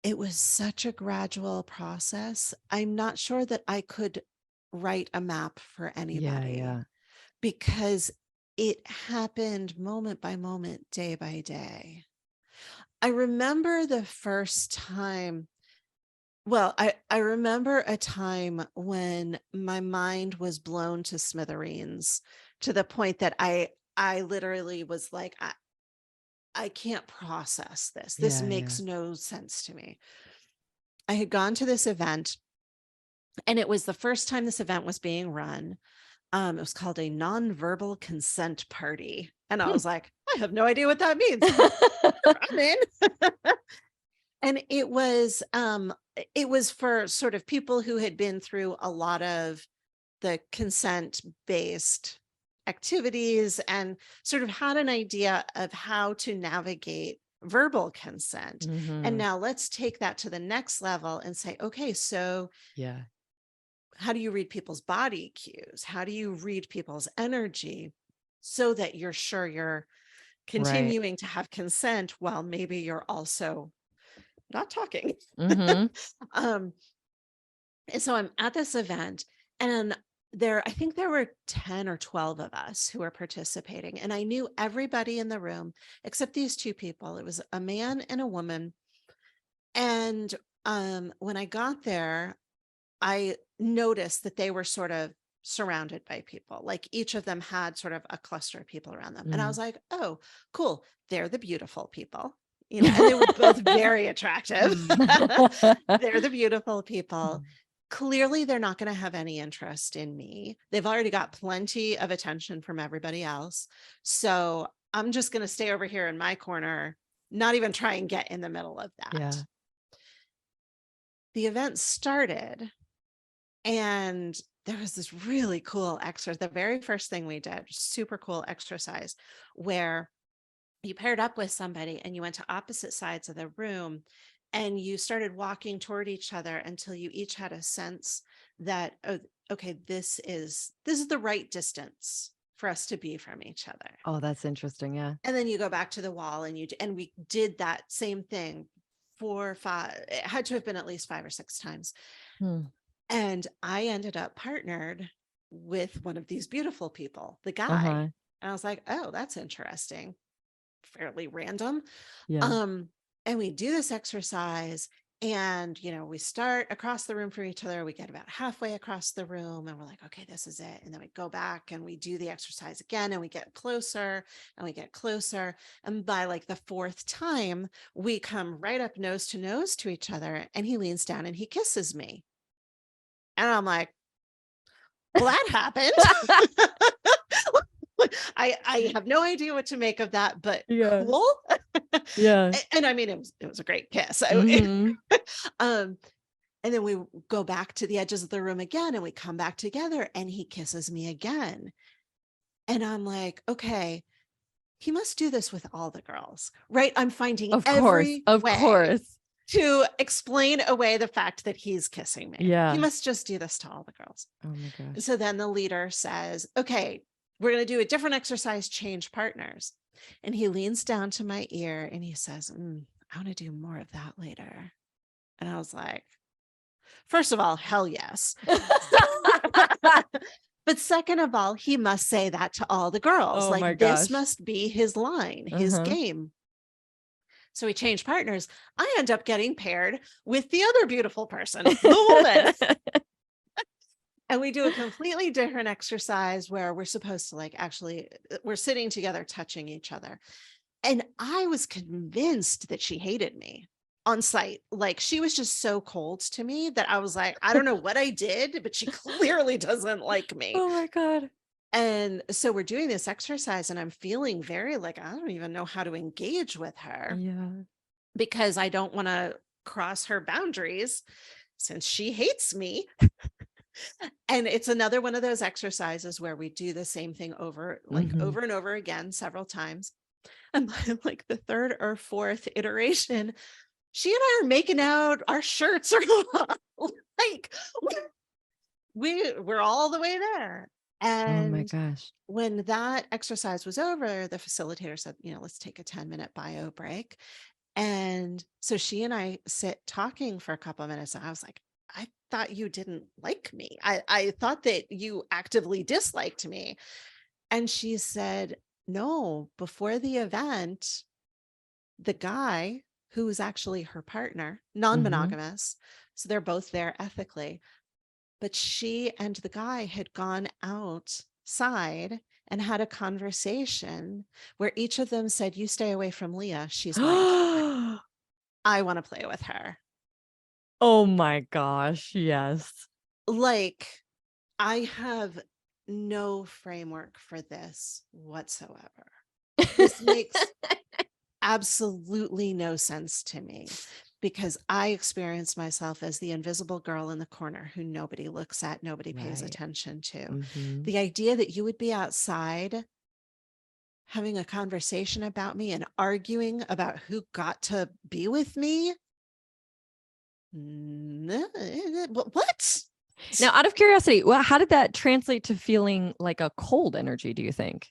it was such a gradual process. I'm not sure that I could write a map for Yeah, anybody yeah. because it happened moment by moment, day by day. I remember the first time. Well, I remember a time when my mind was blown to smithereens to the point that I literally was like, I can't process this. This Yeah, yeah. makes no sense to me. I had gone to this event, and it was the first time this event was being run. It was called a nonverbal consent party. And I Hmm. was like, I have no idea what that means, but sure, I'm in. And it was for sort of people who had been through a lot of the consent based activities and sort of had an idea of how to navigate verbal consent. And Mhm. now let's take that to the next level and say, okay, so Yeah. how do you read people's body cues? How do you read people's energy so that you're sure you're Right. continuing to have consent while maybe you're also not talking? Mhm. um, and so I'm at this event, and I think there were 10 or 12 of us who were participating. And I knew everybody in the room except these two people. It was a man and a woman. And when I got there, I noticed that they were sort of surrounded by people. Like each of them had sort of a cluster of people around them. And I was Mm. like, oh, cool. They're the beautiful people, and they were both very attractive. They're the beautiful people. Clearly, they're not going to have any interest in me. They've already got plenty of attention from everybody else. So I'm just going to stay over here in my corner, not even try and get in the middle of that. Yeah. The event started, and there was this really cool exercise. The very first thing we did, super cool exercise, where you paired up with somebody and you went to opposite sides of the room and you started walking toward each other until you each had a sense that, oh, okay, this is the right distance for us to be from each other. Oh, that's interesting. Yeah. And then you go back to the wall and we did that same thing 4 or 5. It had to have been at least 5 or 6 times. Hmm. And I ended up partnered with one of these beautiful people, the Uh-huh. guy. And I was like, oh, that's interesting. Fairly random. Yeah. Um, and we do this exercise, and we start across the room from each other. We get about halfway across the room and we're like, okay, this is it. And then we go back and we do the exercise again, and we get closer and we get closer. And by like the fourth time, we come right up nose to each other, and he leans down and he kisses me. And I'm like, well, that happened. I have no idea what to make of that, but Yeah. cool. Yeah. And I mean, it was a great kiss. Mhm. And then we go back to the edges of the room again, and we come back together, and he kisses me again. And I'm like, okay, he must do this with all the girls, right? I'm finding Of every way course. to explain away the fact that he's kissing me. Yeah. He must just do this to all the girls. Oh my gosh. So then the leader says, okay, we're going to do a different exercise, change partners. And he leans down to my ear and he says, I want to do more of that later. And I was like, first of all, hell yes. But second of all, he must say that to all the girls. Oh my Like, this gosh. must be his line, his game. So we change partners. I end up getting paired with the other beautiful person, the woman. And we do a completely different exercise where we're supposed to we're sitting together, touching each other. And I was convinced that she hated me on sight. Like, she was just so cold to me that I was like, I don't know what I did, but she clearly doesn't like me. Oh my God. And so we're doing this exercise, and I'm feeling very like, I don't even know how to engage with her. Yeah. Because I don't want to cross her boundaries since she hates me. And it's another one of those exercises where we do the same thing over and over again, several times. And by like the third or fourth iteration, she and I are making out, our shirts are like, we're all the way there. Oh my And gosh. when that exercise was over, the facilitator said, let's take a 10-minute bio break. And so she and I sit talking for a couple of minutes, and I was like, I thought you didn't like me. I thought that you actively disliked me. And she said, no, before the event, the guy who was actually her partner, non-monogamous, so they're both there ethically, but she and the guy had gone outside and had a conversation where each of them said, you stay away from Leah. She's mine. I want to play with her. Oh my gosh. Yes. Like, I have no framework for this whatsoever. This makes absolutely no sense to me, because I experience myself as the invisible girl in the corner who nobody looks at, nobody pays attention to. The idea that you would be outside having a conversation about me and arguing about who got to be with me. What? Now, out of curiosity, how did that translate to feeling like a cold energy, do you think?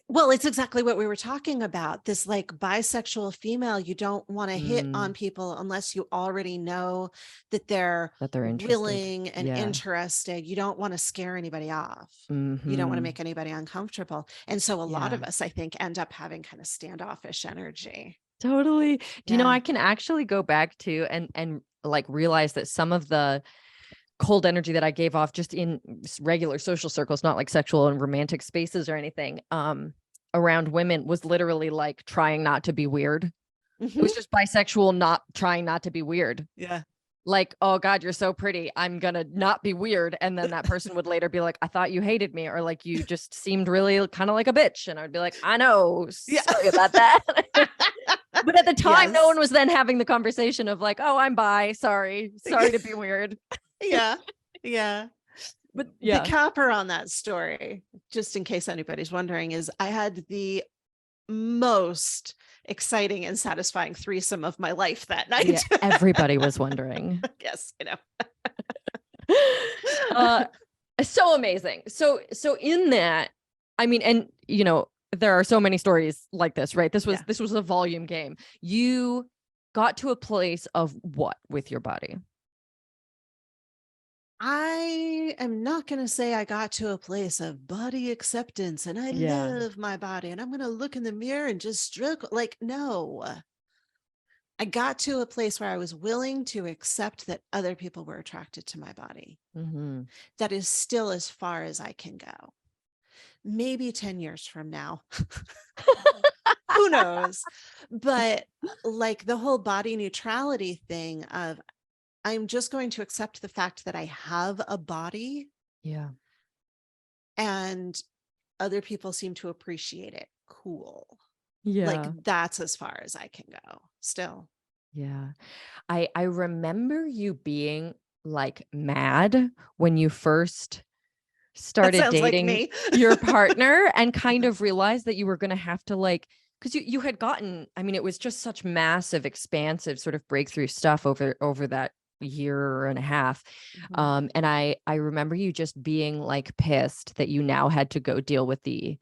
Well, it's exactly what we were talking about. This like bisexual female, you don't want to hit on people unless you already know that they're willing and interested. You don't want to scare anybody off. You don't want to make anybody uncomfortable. And so a lot of us, I think, end up having kind of standoffish energy. Totally. Do you know, I can actually go back to and like realize that some of the cold energy that I gave off just in regular social circles, not like sexual and romantic spaces or anything, around women was literally like trying not to be weird. It was just bisexual, not trying not to be weird. Yeah. Like, oh God, you're so pretty, I'm gonna not be weird. And then that person would later be like, I thought you hated me, or like, you just seemed really kind of like a bitch. And I'd be like, I know, sorry about that. But at the time, no one was then having the conversation of like, oh, I'm bi, sorry to be weird. Yeah. But the capper on that story, just in case anybody's wondering, is I had the most exciting and satisfying threesome of my life that night. Yeah, everybody was wondering. Yes, so amazing. So in that, I mean, and there are so many stories like this, right? This was a volume game. You got to a place of what with your body? I am not going to say I got to a place of body acceptance and I Yeah. love my body and I'm going to look in the mirror and just stroke. Like, no, I got to a place where I was willing to accept that other people were attracted to my body. Mm-hmm. That is still as far as I can go. Maybe 10 years from now, who knows? But like the whole body neutrality thing of I'm just going to accept the fact that I have a body Yeah. and other people seem to appreciate it. Cool. Like Yeah. that's as far as I can go still. Yeah. I remember you being like mad when you first That started sounds like dating me. your partner and kind of realized that you were going to have to like, because you had gotten, I mean, it was just such massive, expansive sort of breakthrough stuff over that year and a half. Mhm. And I remember you just being like pissed that you now had to go deal with the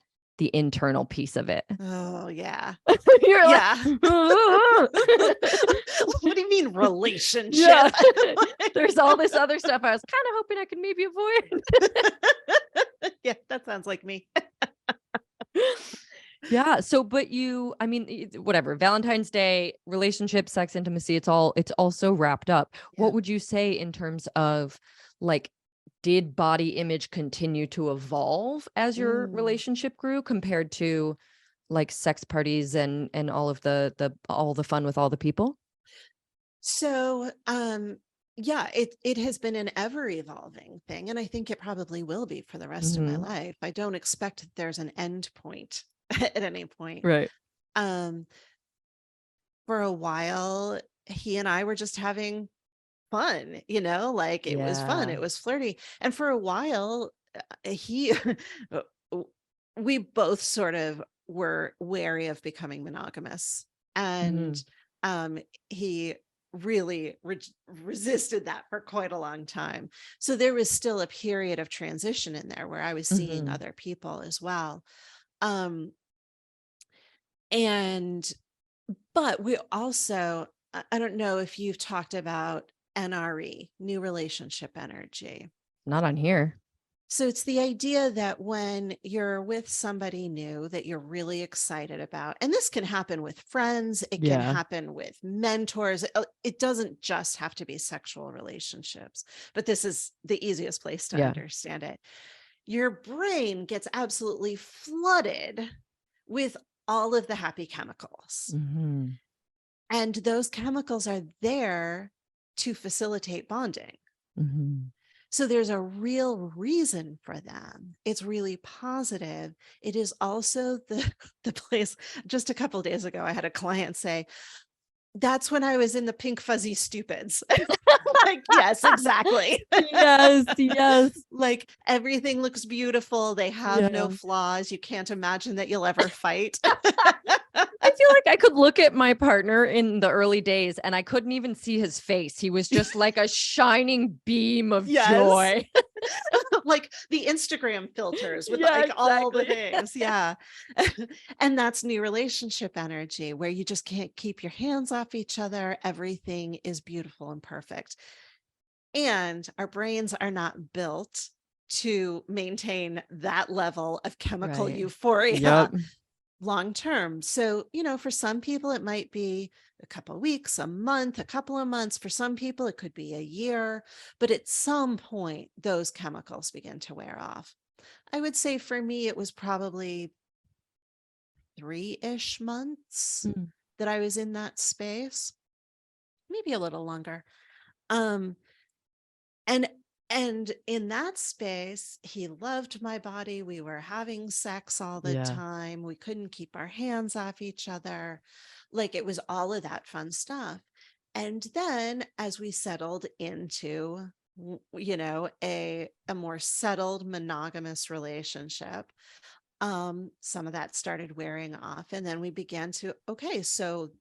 internal piece of it. Oh, yeah. You're like, Yeah. What do you mean relationship? yeah. There's all this other stuff I was kind of hoping I could maybe avoid. Yeah, that sounds like me. Yeah. So, but you, I mean, whatever, Valentine's Day, relationship, sex, intimacy, it's all so wrapped up. Yeah. What would you say in terms of like, did body image continue to evolve as your Mm. relationship grew compared to like sex parties and all of all the fun with all the people? So, yeah, it has been an ever evolving thing, and I think it probably will be for the rest of my Mm-hmm. life. I don't expect that there's an end point at any point. Right. Um, for a while, he and I were just having fun, like it was fun, Yeah. it was flirty. And for a while, he we both sort of were wary of becoming monogamous. Mm-hmm. And he really resisted that for quite a long time. So there was still a period of transition in there where I was seeing Mm-hmm. other people as well. Um, and but we also, I don't know if you've talked about NRE, new relationship energy. Not on here. So it's the idea that when you're with somebody new that you're really excited about, and this can happen with friends, it can Yeah. happen with mentors. It doesn't just have to be sexual relationships, but this is the easiest place to Yeah. understand it. Your brain gets absolutely flooded with all of the happy chemicals. Mm-hmm. And those chemicals are there to facilitate bonding. Mm-hmm. So there's a real reason for them. It's really positive. It is also the place. Just a couple of days ago, I had a client say, that's when I was in the pink fuzzy stupids. Like, yes, exactly. Yes. Yes. Like everything looks beautiful. They have no Yeah. flaws. You can't imagine that you'll ever fight. I feel like I could look at my partner in the early days and I couldn't even see his face. He was just like a shining beam of Yes. joy. Like the Instagram filters with Yeah, like all the exactly. things. Yeah. And that's new relationship energy where you just can't keep your hands off each other. Everything is beautiful and perfect. And our brains are not built to maintain that level of chemical Right. euphoria Yep. long term. So, for some people, it might be a couple of weeks, a month, a couple of months. For some people, it could be a year. But at some point, those chemicals begin to wear off. I would say for me, it was probably 3-ish months Mm. that I was in that space, maybe a little longer. Um, and and in that space, he loved my body. We were having sex all the Yeah. time. We couldn't keep our hands off each other. Like it was all of that fun stuff. And then as we settled into a more settled monogamous relationship, some of that started wearing off. And then we began to, okay, so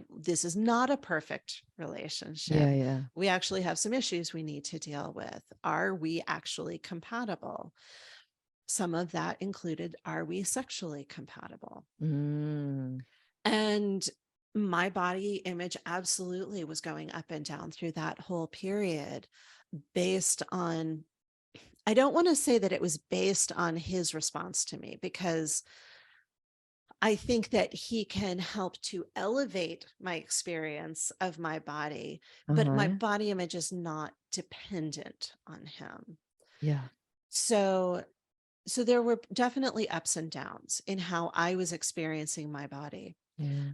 this is not a perfect relationship. Yeah. Yeah. We actually have some issues we need to deal with. Are we actually compatible? Some of that included, are we sexually compatible? Mm. And my body image absolutely was going up and down through that whole period. based on, I don't want to say that it was based on his response to me, because I think that he can help to elevate my experience of my body, but my Uh-huh. body image is not dependent on him. Yeah. So, so there were definitely ups and downs in how I was experiencing my body. Yeah.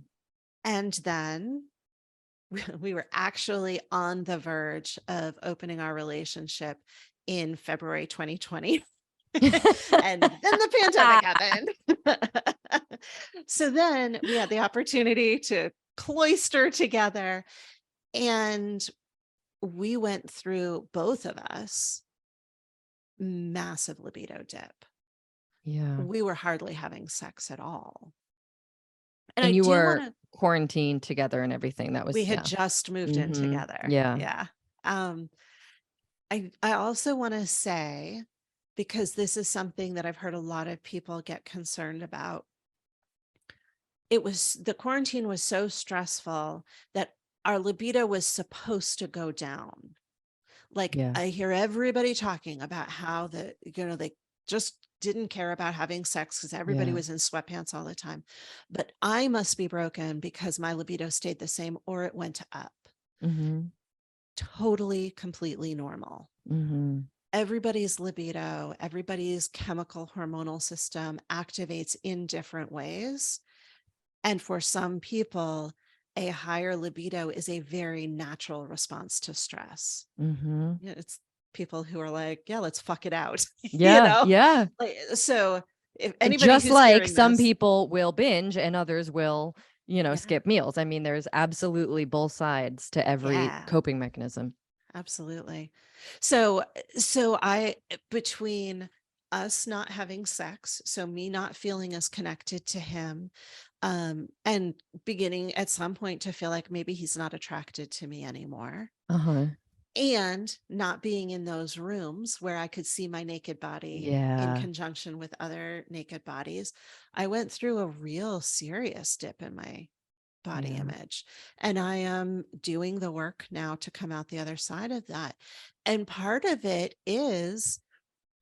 And then we were actually on the verge of opening our relationship in February 2020. And then the pandemic happened. So then we had the opportunity to cloister together, and we went through, both of us, massive libido dip. Yeah. We were hardly having sex at all. And I And you do want were to, quarantined together and everything. That we was, had yeah. just moved in Mm-hmm. together. Yeah. Yeah. Um, I also want to say, because this is something that I've heard a lot of people get concerned about, the quarantine was so stressful that our libido was supposed to go down. Like, Yeah. I hear everybody talking about how they just didn't care about having sex because everybody Yeah. was in sweatpants all the time. But I must be broken because my libido stayed the same or it went up. Mm-hmm. Totally, completely normal. Mm-hmm. Everybody's libido, everybody's chemical hormonal system activates in different ways. And for some people, a higher libido is a very natural response to stress. Mm-hmm. It's people who are like, yeah, let's fuck it out, Yeah. Yeah. Like, so if And anybody just who's like hearing some this, people will binge and others will, yeah, skip meals. I mean, there's absolutely both sides to every yeah, coping mechanism. absolutely. So I, between us not having sex, so me not feeling as connected to him, and beginning at some point to feel like maybe he's not attracted to me anymore, Uh-huh. and not being in those rooms where I could see my naked body in Yeah. conjunction with other naked bodies, I went through a real serious dip in my body Yeah. image. And I am doing the work now to come out the other side of that. And part of it is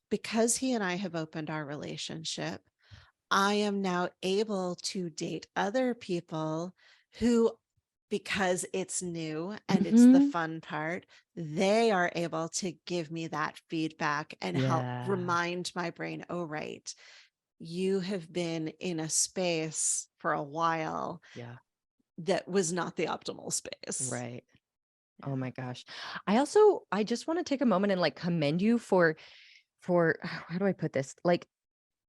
because he and I have opened our relationship, I am now able to date other people who, because it's new and it's the Mm-hmm. fun part, they are able to give me that feedback and help Yeah. remind my brain, oh, right, you have been in a space for a while Yeah. that was not the optimal space. Right. Oh Yeah. my gosh. I just want to take a moment and like commend you for how do I put this? Like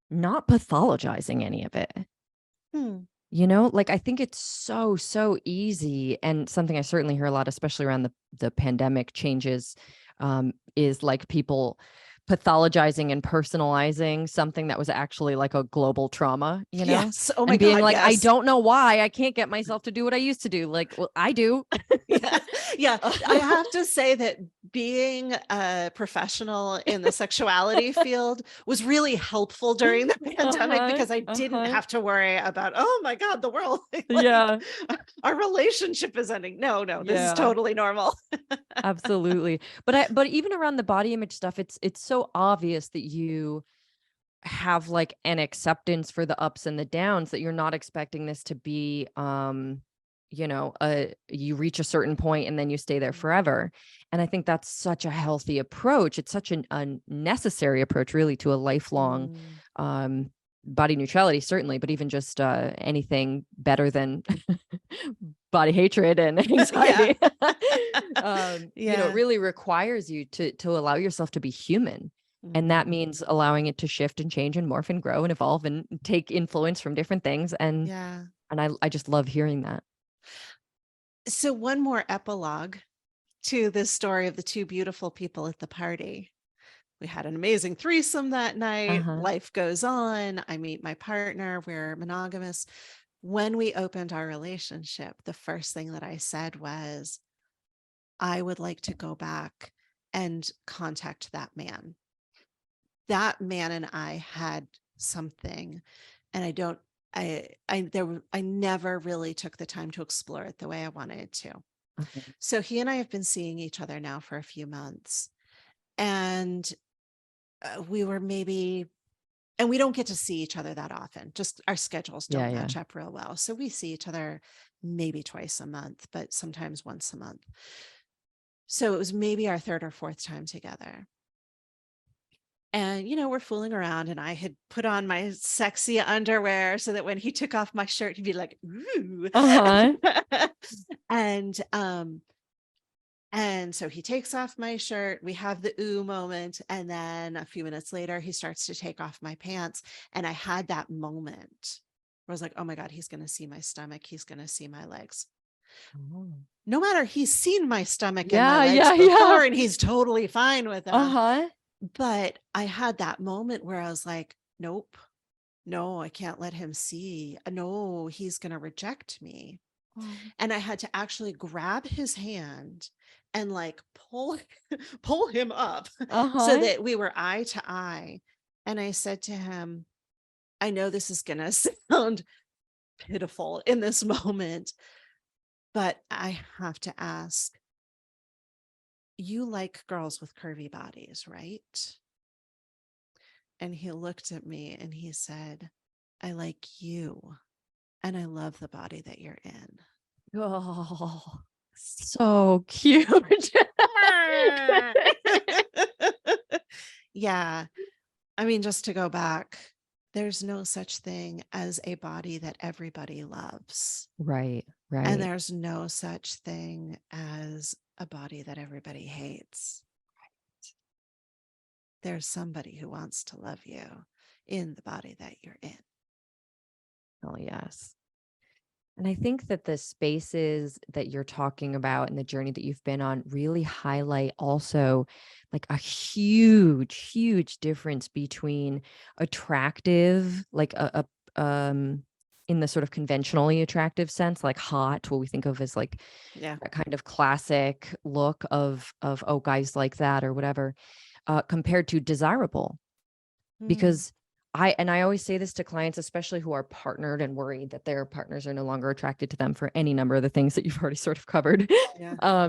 not pathologizing any of it. Hmm. Like I think it's so easy, and something I certainly hear a lot, especially around the pandemic changes, is like people pathologizing and personalizing something that was actually like a global trauma, Yes. Oh my and being God. like, I Yes. don't know why I can't get myself to do what I used to do. Like, well, I do. Yeah. Yeah. I have to say that being a professional in the sexuality field was really helpful during the pandemic, Uh-huh. because I didn't Uh-huh. have to worry about, oh my God, the world, like Yeah. our relationship is ending. No, no, this is Yeah. totally normal. Absolutely. But even around the body image stuff, it's so obvious that you have like an acceptance for the ups and the downs, that you're not expecting this to be you reach a certain point and then you stay there forever. And I think that's such a healthy approach. It's such a necessary approach really to a lifelong Mm. um body neutrality, certainly, but even just anything better than body hatred and Yeah. anxiety. It Yeah. really requires you to allow yourself to be human. And that Mm. means allowing it to shift and change and morph and grow and evolve and take influence from different things. And Yeah. I just love hearing that. So one more epilogue to this story of the two beautiful people at the party. We had an amazing threesome that night. Uh-huh. Life goes on. I meet my partner. We're monogamous. When we opened our relationship, the first thing that I said was, I would like to go back and contact that man. That man and I had something, and I don't, I never really took the time to explore it the way I wanted to. Uh-huh. So he and I have been seeing each other now for a few months. And we were maybe, and we don't get to see each other that often. Just our schedules Yeah, don't yeah. match up real well. So we see each other maybe twice a month, but sometimes once a month. So it was maybe our third or fourth time together. And, we're fooling around, and I had put on my sexy underwear so that when he took off my shirt, he'd be like, ooh. Uh-huh. and, and so he takes off my shirt. We have the ooh moment. And then a few minutes later, he starts to take off my pants. And I had that moment where I was like, oh my God, he's going to see my stomach. He's going to see my legs. Oh. No matter, he's seen my stomach and my Yeah, legs yeah, before, yeah. and he's totally fine with them. Uh-huh. But I had that moment where I was like, nope, no, I can't let him see. No, he's going to reject me. Oh. And I had to actually grab his hand and like pull him up so Uh-huh. that we were eye to eye. And I said to him, I know this is going to sound pitiful in this moment, but I have to ask, you like girls with curvy bodies, right? And he looked at me and he said, I like you, and I love the body that you're in. Oh, so cute. Yeah. I mean, just to go back, there's no such thing as a body that everybody loves. Right, And right. there's no such thing as a body that everybody hates. There's somebody who wants to love you in the body that you're in. Oh, yes. And I think that the spaces that you're talking about and the journey that you've been on really highlight also like a huge, huge difference between attractive, like in the sort of conventionally attractive sense, like hot, what we think of as like Yeah. that kind of classic look of oh, guys like that or whatever, compared to desirable. Mm, Because I always say this to clients, especially who are partnered and worried that their partners are no longer attracted to them for any number of the things that you've already sort of covered. yeah.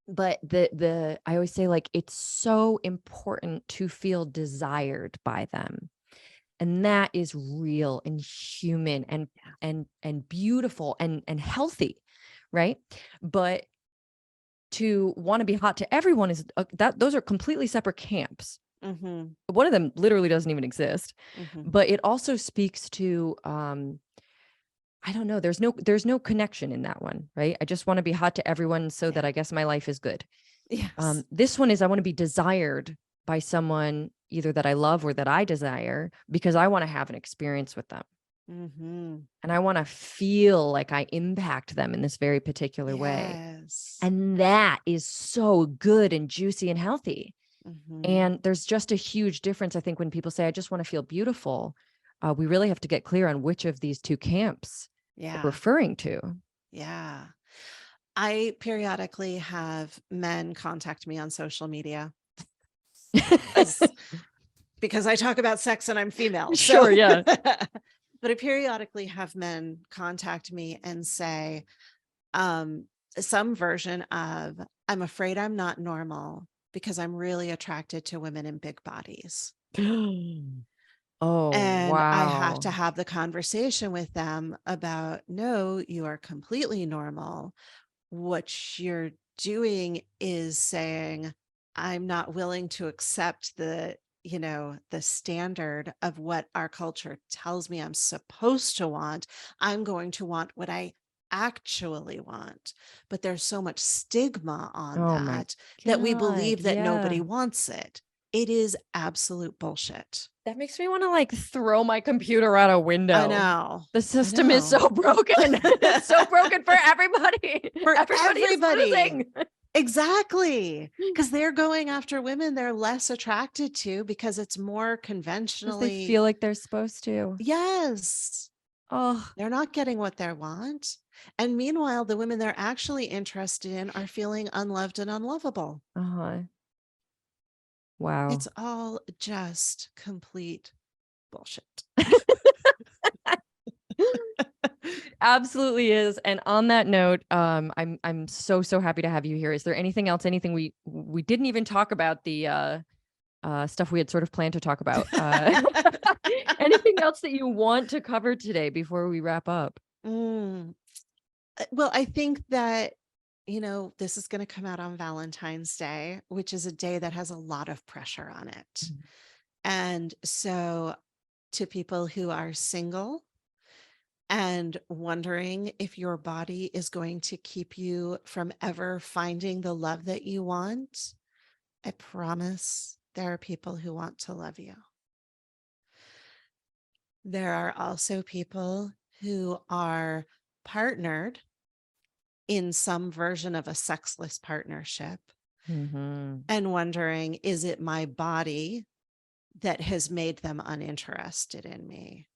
But I always say, like, it's so important to feel desired by them. And that is real and human and beautiful and healthy, right? But to want to be hot to everyone is that those are completely separate camps. Mm-hmm. One of them literally doesn't even exist, Mm-hmm. but it also speaks to I don't know, there's no connection in that one, right? I just want to be hot to everyone so Yeah. that I guess my life is good. Yes. This one is I want to be desired by someone either that I love or that I desire because I want to have an experience with them. Mm-hmm. And I want to feel like I impact them in this very particular way. Yes. And that is so good and juicy and healthy. Mm-hmm. And there's just a huge difference, I think, when people say, I just want to feel beautiful. We really have to get clear on which of these two camps we're Yeah. referring to. Yeah. I periodically have men contact me on social media because I talk about sex and I'm female. So, Sure, yeah. but I periodically have men contact me and say, some version of, I'm afraid I'm not normal because I'm really attracted to women in big bodies. Oh, And I have wow. to have the conversation with them about, no, you are completely normal. What you're doing is saying, I'm not willing to accept the standard of what our culture tells me I'm supposed to want. I'm going to want what I actually want. But there's so much stigma on Oh my that we God. believe that nobody Yeah. wants it. It is absolute bullshit. That makes me want to like throw my computer out a I window. know. The I system is know. so broken. It's so broken for everybody. For Everybody is everybody. losing. Exactly. Because they're going after women they're less attracted to because it's more Because they conventionally. feel like they're supposed to. Yes. Oh, They're not getting what they want. And meanwhile, the women they're actually interested in are feeling unloved and unlovable. uh-huh. Wow. It's all just complete bullshit. absolutely is. And on that note, I'm so happy to have you here. Is there anything else? Anything we didn't even talk about the stuff we had sort of planned to talk about? Anything else that you want to cover today before we wrap up? Well, I think that, this is going to come out on Valentine's Day, which is a day that has a lot of pressure on it. And so to people who are single and wondering if your body is going to keep you from ever finding the love that you want, I promise there are people who want to love you. There are also people who are partnered in some version of a sexless partnership and wondering, is it my body that has made them uninterested in me?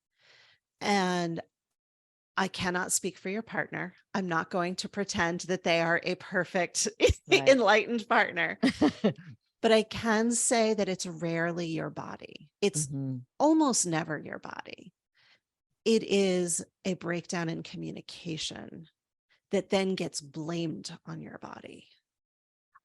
And I cannot speak for your partner. I'm not going to pretend that they are a perfect, enlightened partner. But I can say that it's rarely your body. It's almost never your body. It is a breakdown in communication that then gets blamed on your body.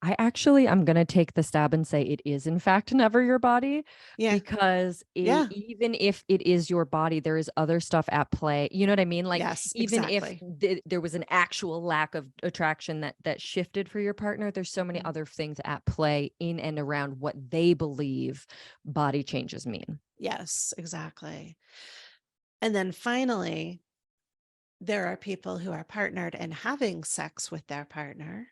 I'm going to take the stab and say it is in fact never your body, because even if it is your body, there is other stuff at play. You know what I mean? Like, even if there was an actual lack of attraction that shifted for your partner, there's so many other things at play in and around what they believe body changes mean. Yes, exactly. And then finally, there are people who are partnered and having sex with their partner.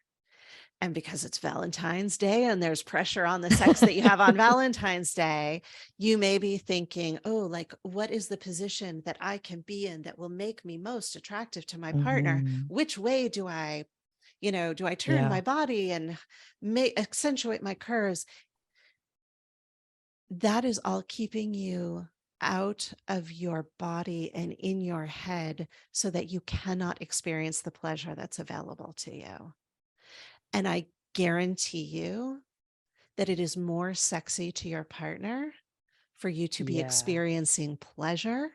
And because it's Valentine's Day and there's pressure on the sex that you have on Valentine's Day, you may be thinking, oh, like, what is the position that I can be in that will make me most attractive to my partner? Which way do I turn my body and accentuate my curves? That is all keeping you out of your body and in your head so that you cannot experience the pleasure that's available to you. And I guarantee you that it is more sexy to your partner for you to be experiencing pleasure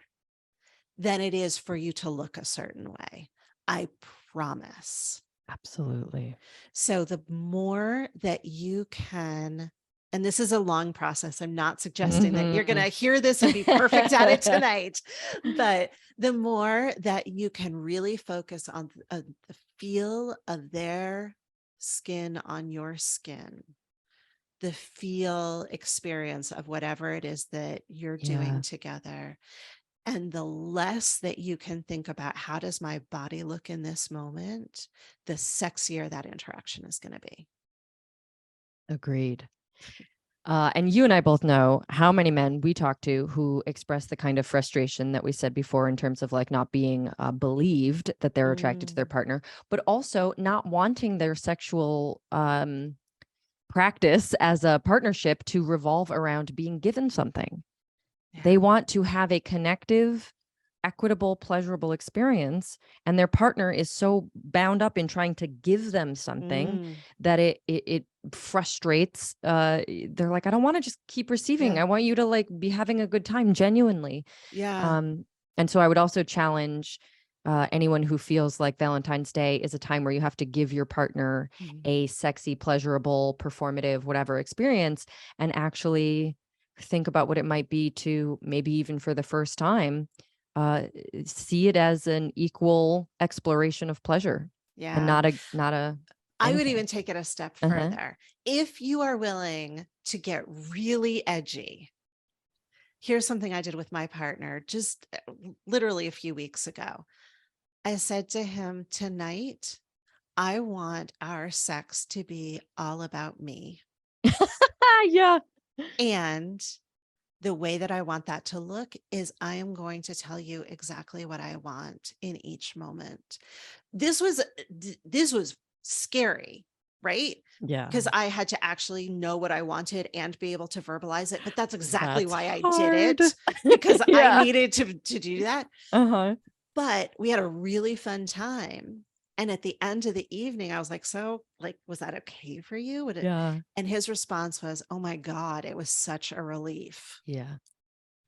than it is for you to look a certain way. I promise. Absolutely. So the more that you can, and this is a long process, I'm not suggesting that you're going to hear this and be perfect at it tonight, but the more that you can really focus on the feel of their skin on your skin, the feel experience of whatever it is that you're doing together, and the less that you can think about how does my body look in this moment, the sexier that interaction is going to be. Agreed. And you and I both know how many men we talk to who express the kind of frustration that we said before in terms of like not being believed that they're attracted to their partner, but also not wanting their sexual practice as a partnership to revolve around being given something. They want to have a connective, equitable, pleasurable experience, and their partner is so bound up in trying to give them something that it frustrates. They're like, I don't want to just keep receiving. I want you to like be having a good time genuinely. And so I would also challenge anyone who feels like Valentine's Day is a time where you have to give your partner a sexy, pleasurable, performative, whatever experience, and actually think about what it might be to maybe even for the first time, see it as an equal exploration of pleasure and not a I would even take it a step further. If you are willing to get really edgy, here's something I did with my partner just literally a few weeks ago. I said to him, tonight, I want our sex to be all about me. And the way that I want that to look is I am going to tell you exactly what I want in each moment. This was scary, right? Because I had to actually know what I wanted and be able to verbalize it. But that's exactly why I did it, because I needed to do that. But we had a really fun time. And at the end of the evening, I was like, so like, was that okay for you? Would it? And his response was, oh my God, it was such a relief.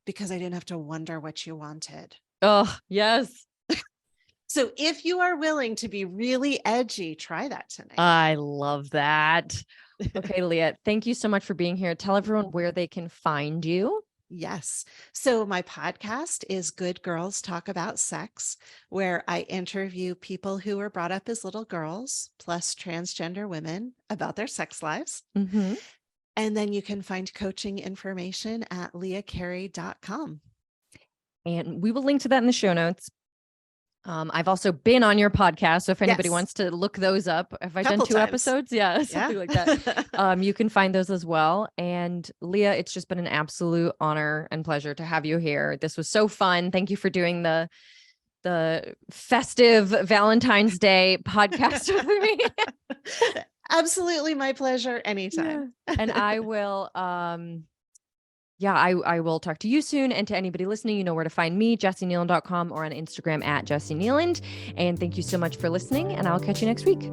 Because I didn't have to wonder what you wanted. Oh, yes. So if you are willing to be really edgy, try that tonight. I love that. Okay, Leah, thank you so much for being here. Tell everyone where they can find you. Yes. So my podcast is Good Girls Talk About Sex, where I interview people who were brought up as little girls, plus transgender women, about their sex lives. Mm-hmm. And then you can find coaching information at leahcarey.com. And we will link to that in the show notes. I've also been on your podcast. So if anybody Yes. wants to look those up, have I done Couple 2 times. episodes? Yeah, something like that. You can find those as well. And Leah, it's just been an absolute honor and pleasure to have you here. This was so fun. Thank you for doing the festive Valentine's Day podcast with me. Absolutely my pleasure. Anytime. Yeah. And I will, I will talk to you soon. And to anybody listening, you know where to find me, jessienealand.com, or on Instagram at jessienealand. And thank you so much for listening, and I'll catch you next week.